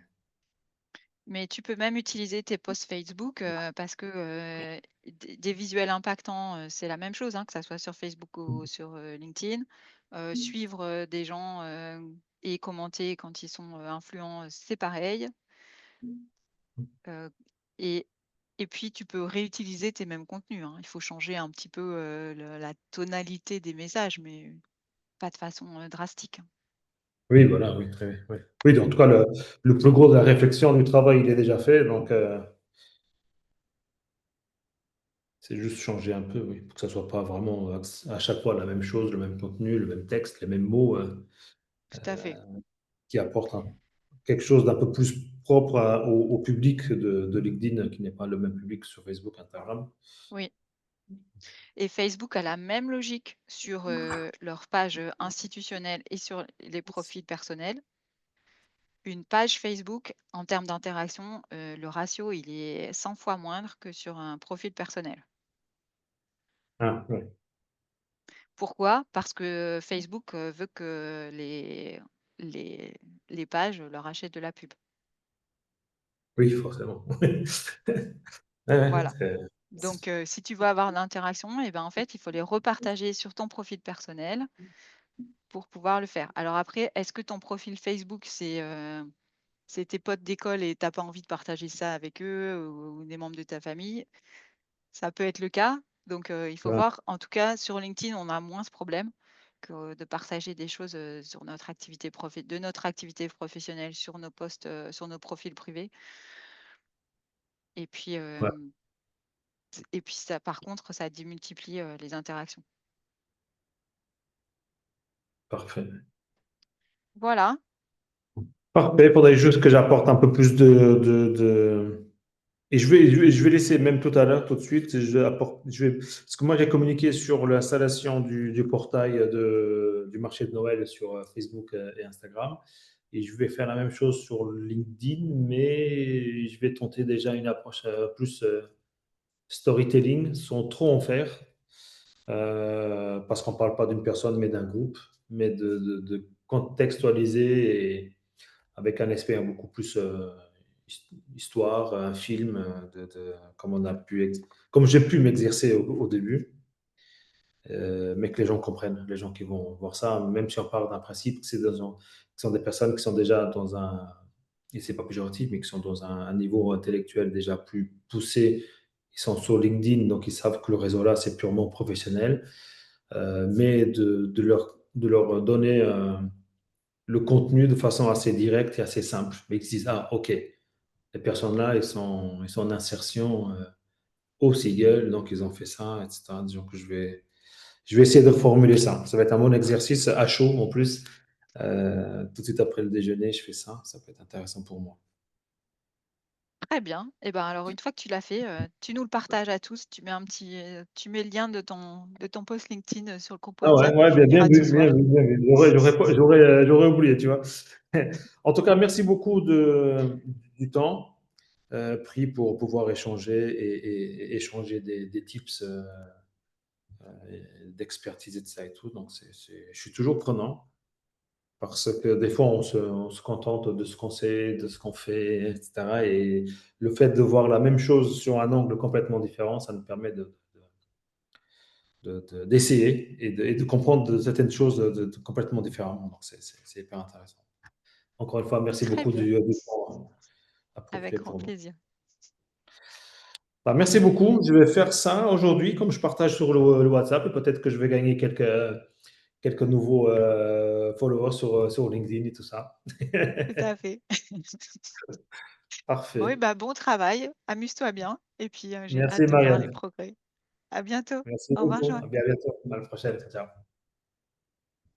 Mais tu peux même utiliser tes posts Facebook, parce que, des visuels impactants, c'est la même chose, hein, que ça soit sur Facebook ou sur, LinkedIn. Suivre, des gens, et commenter quand ils sont, influents, c'est pareil. Heu et et puis tu peux réutiliser tes mêmes contenus, hein. Il faut changer un petit peu, le la tonalité des messages, mais pas de façon, drastique, hein. Oui, voilà, oui, oui, oui. Oui, en tout cas, le plus gros de la réflexion, du travail, il est déjà fait. Donc, c'est juste changer un peu, oui, pour que ça soit pas vraiment à chaque fois la même chose, le même contenu, le même texte, les mêmes mots, Tout à fait, qui apportent quelque chose d'un peu plus propre au public de LinkedIn, qui n'est pas le même public que sur Facebook, Instagram. oui. Et Facebook a la même logique sur, leur page, institutionnelle et sur les profils personnels. Une page Facebook, en termes d'interaction, le ratio, il est 100 fois moindre que sur un profil personnel. Ah, oui. Pourquoi? Parce que Facebook, veut que les les pages leur achètent de la pub. Oui, forcément. Ouais, ouais, Voilà. Donc si tu veux avoir de l'interaction, et ben, en fait, il faut les repartager sur ton profil personnel pour pouvoir le faire. Alors après, est-ce que ton profil Facebook, c'est tes potes d'école et tu as pas envie de partager ça avec eux ou des membres de ta famille? Ça peut être le cas. Donc il faut ouais, voir. En tout cas, sur LinkedIn, on a moins ce problème que de partager des choses, sur notre activité professionnelle sur nos posts, sur nos profils privés. Et puis, ouais, ça, par contre, ça démultiplie, les interactions. parfait. Voilà, Parfait, il faudrait juste que j'apporte un peu plus Et je vais laisser même tout à l'heure, tout de suite, parce que moi j'ai communiqué sur l'installation du portail du marché de Noël sur Facebook et Instagram. Et je vais faire la même chose sur LinkedIn, mais je vais tenter déjà une approche plus storytelling, sans trop en faire, parce qu'on ne parle pas d'une personne, mais d'un groupe, mais de contextualiser avec un aspect beaucoup plus histoire, un film, comme on a comme j'ai pu m'exercer au début, mais que les gens comprennent, les gens qui vont voir ça, même si on part d'un principe que que sont des personnes qui sont déjà dans et c'est pas péjoratif, mais qui sont dans un niveau intellectuel déjà plus poussé. Ils sont sur LinkedIn, donc ils savent que le réseau là, c'est purement professionnel, mais de leur donner le contenu de façon assez directe et assez simple. Mais ils se disent, ah, ok, les personnes là, ils sont en insertion au Seagull, donc ils ont fait ça, etc. Disons que je vais essayer de reformuler ça. Ça va être un bon exercice à chaud en plus. Tout de suite après le déjeuner, je fais ça. Ça peut être intéressant pour moi. Très bien. Et ben, alors une fois que tu l'as fait, tu nous le partages à tous. Tu mets tu mets le lien de ton post LinkedIn, sur le groupe Ah ouais, WhatsApp et ouais, puis on bien ira vu, tous bien voir. vu, bien vu. J'aurais oublié, tu vois. En tout cas, merci beaucoup du temps pris pour pouvoir échanger et échanger des tips d'expertise et de ça et tout. Donc, je suis toujours prenant. Parce que des fois, on se contente de ce qu'on sait, de ce qu'on fait, etc. Et le fait de voir la même chose sur un angle complètement différent, ça nous permet d'essayer et de comprendre certaines choses complètement différemment. Donc, c'est hyper intéressant. Encore une fois, merci Très beaucoup bien, du temps avec approprié grand pour nous. plaisir. Bah, merci beaucoup. Je vais faire ça aujourd'hui, comme je partage sur le WhatsApp, et peut-être que je vais gagner quelques nouveaux followers sur LinkedIn et tout ça. Tout à fait. Oui, Parfait. bah, bon travail, amuse-toi bien et puis, j'ai Merci, hâte de voir les Marianne. progrès. À bientôt. Merci Au revoir, beaucoup. Joël. À bientôt. À la prochaine. Ciao. Ciao.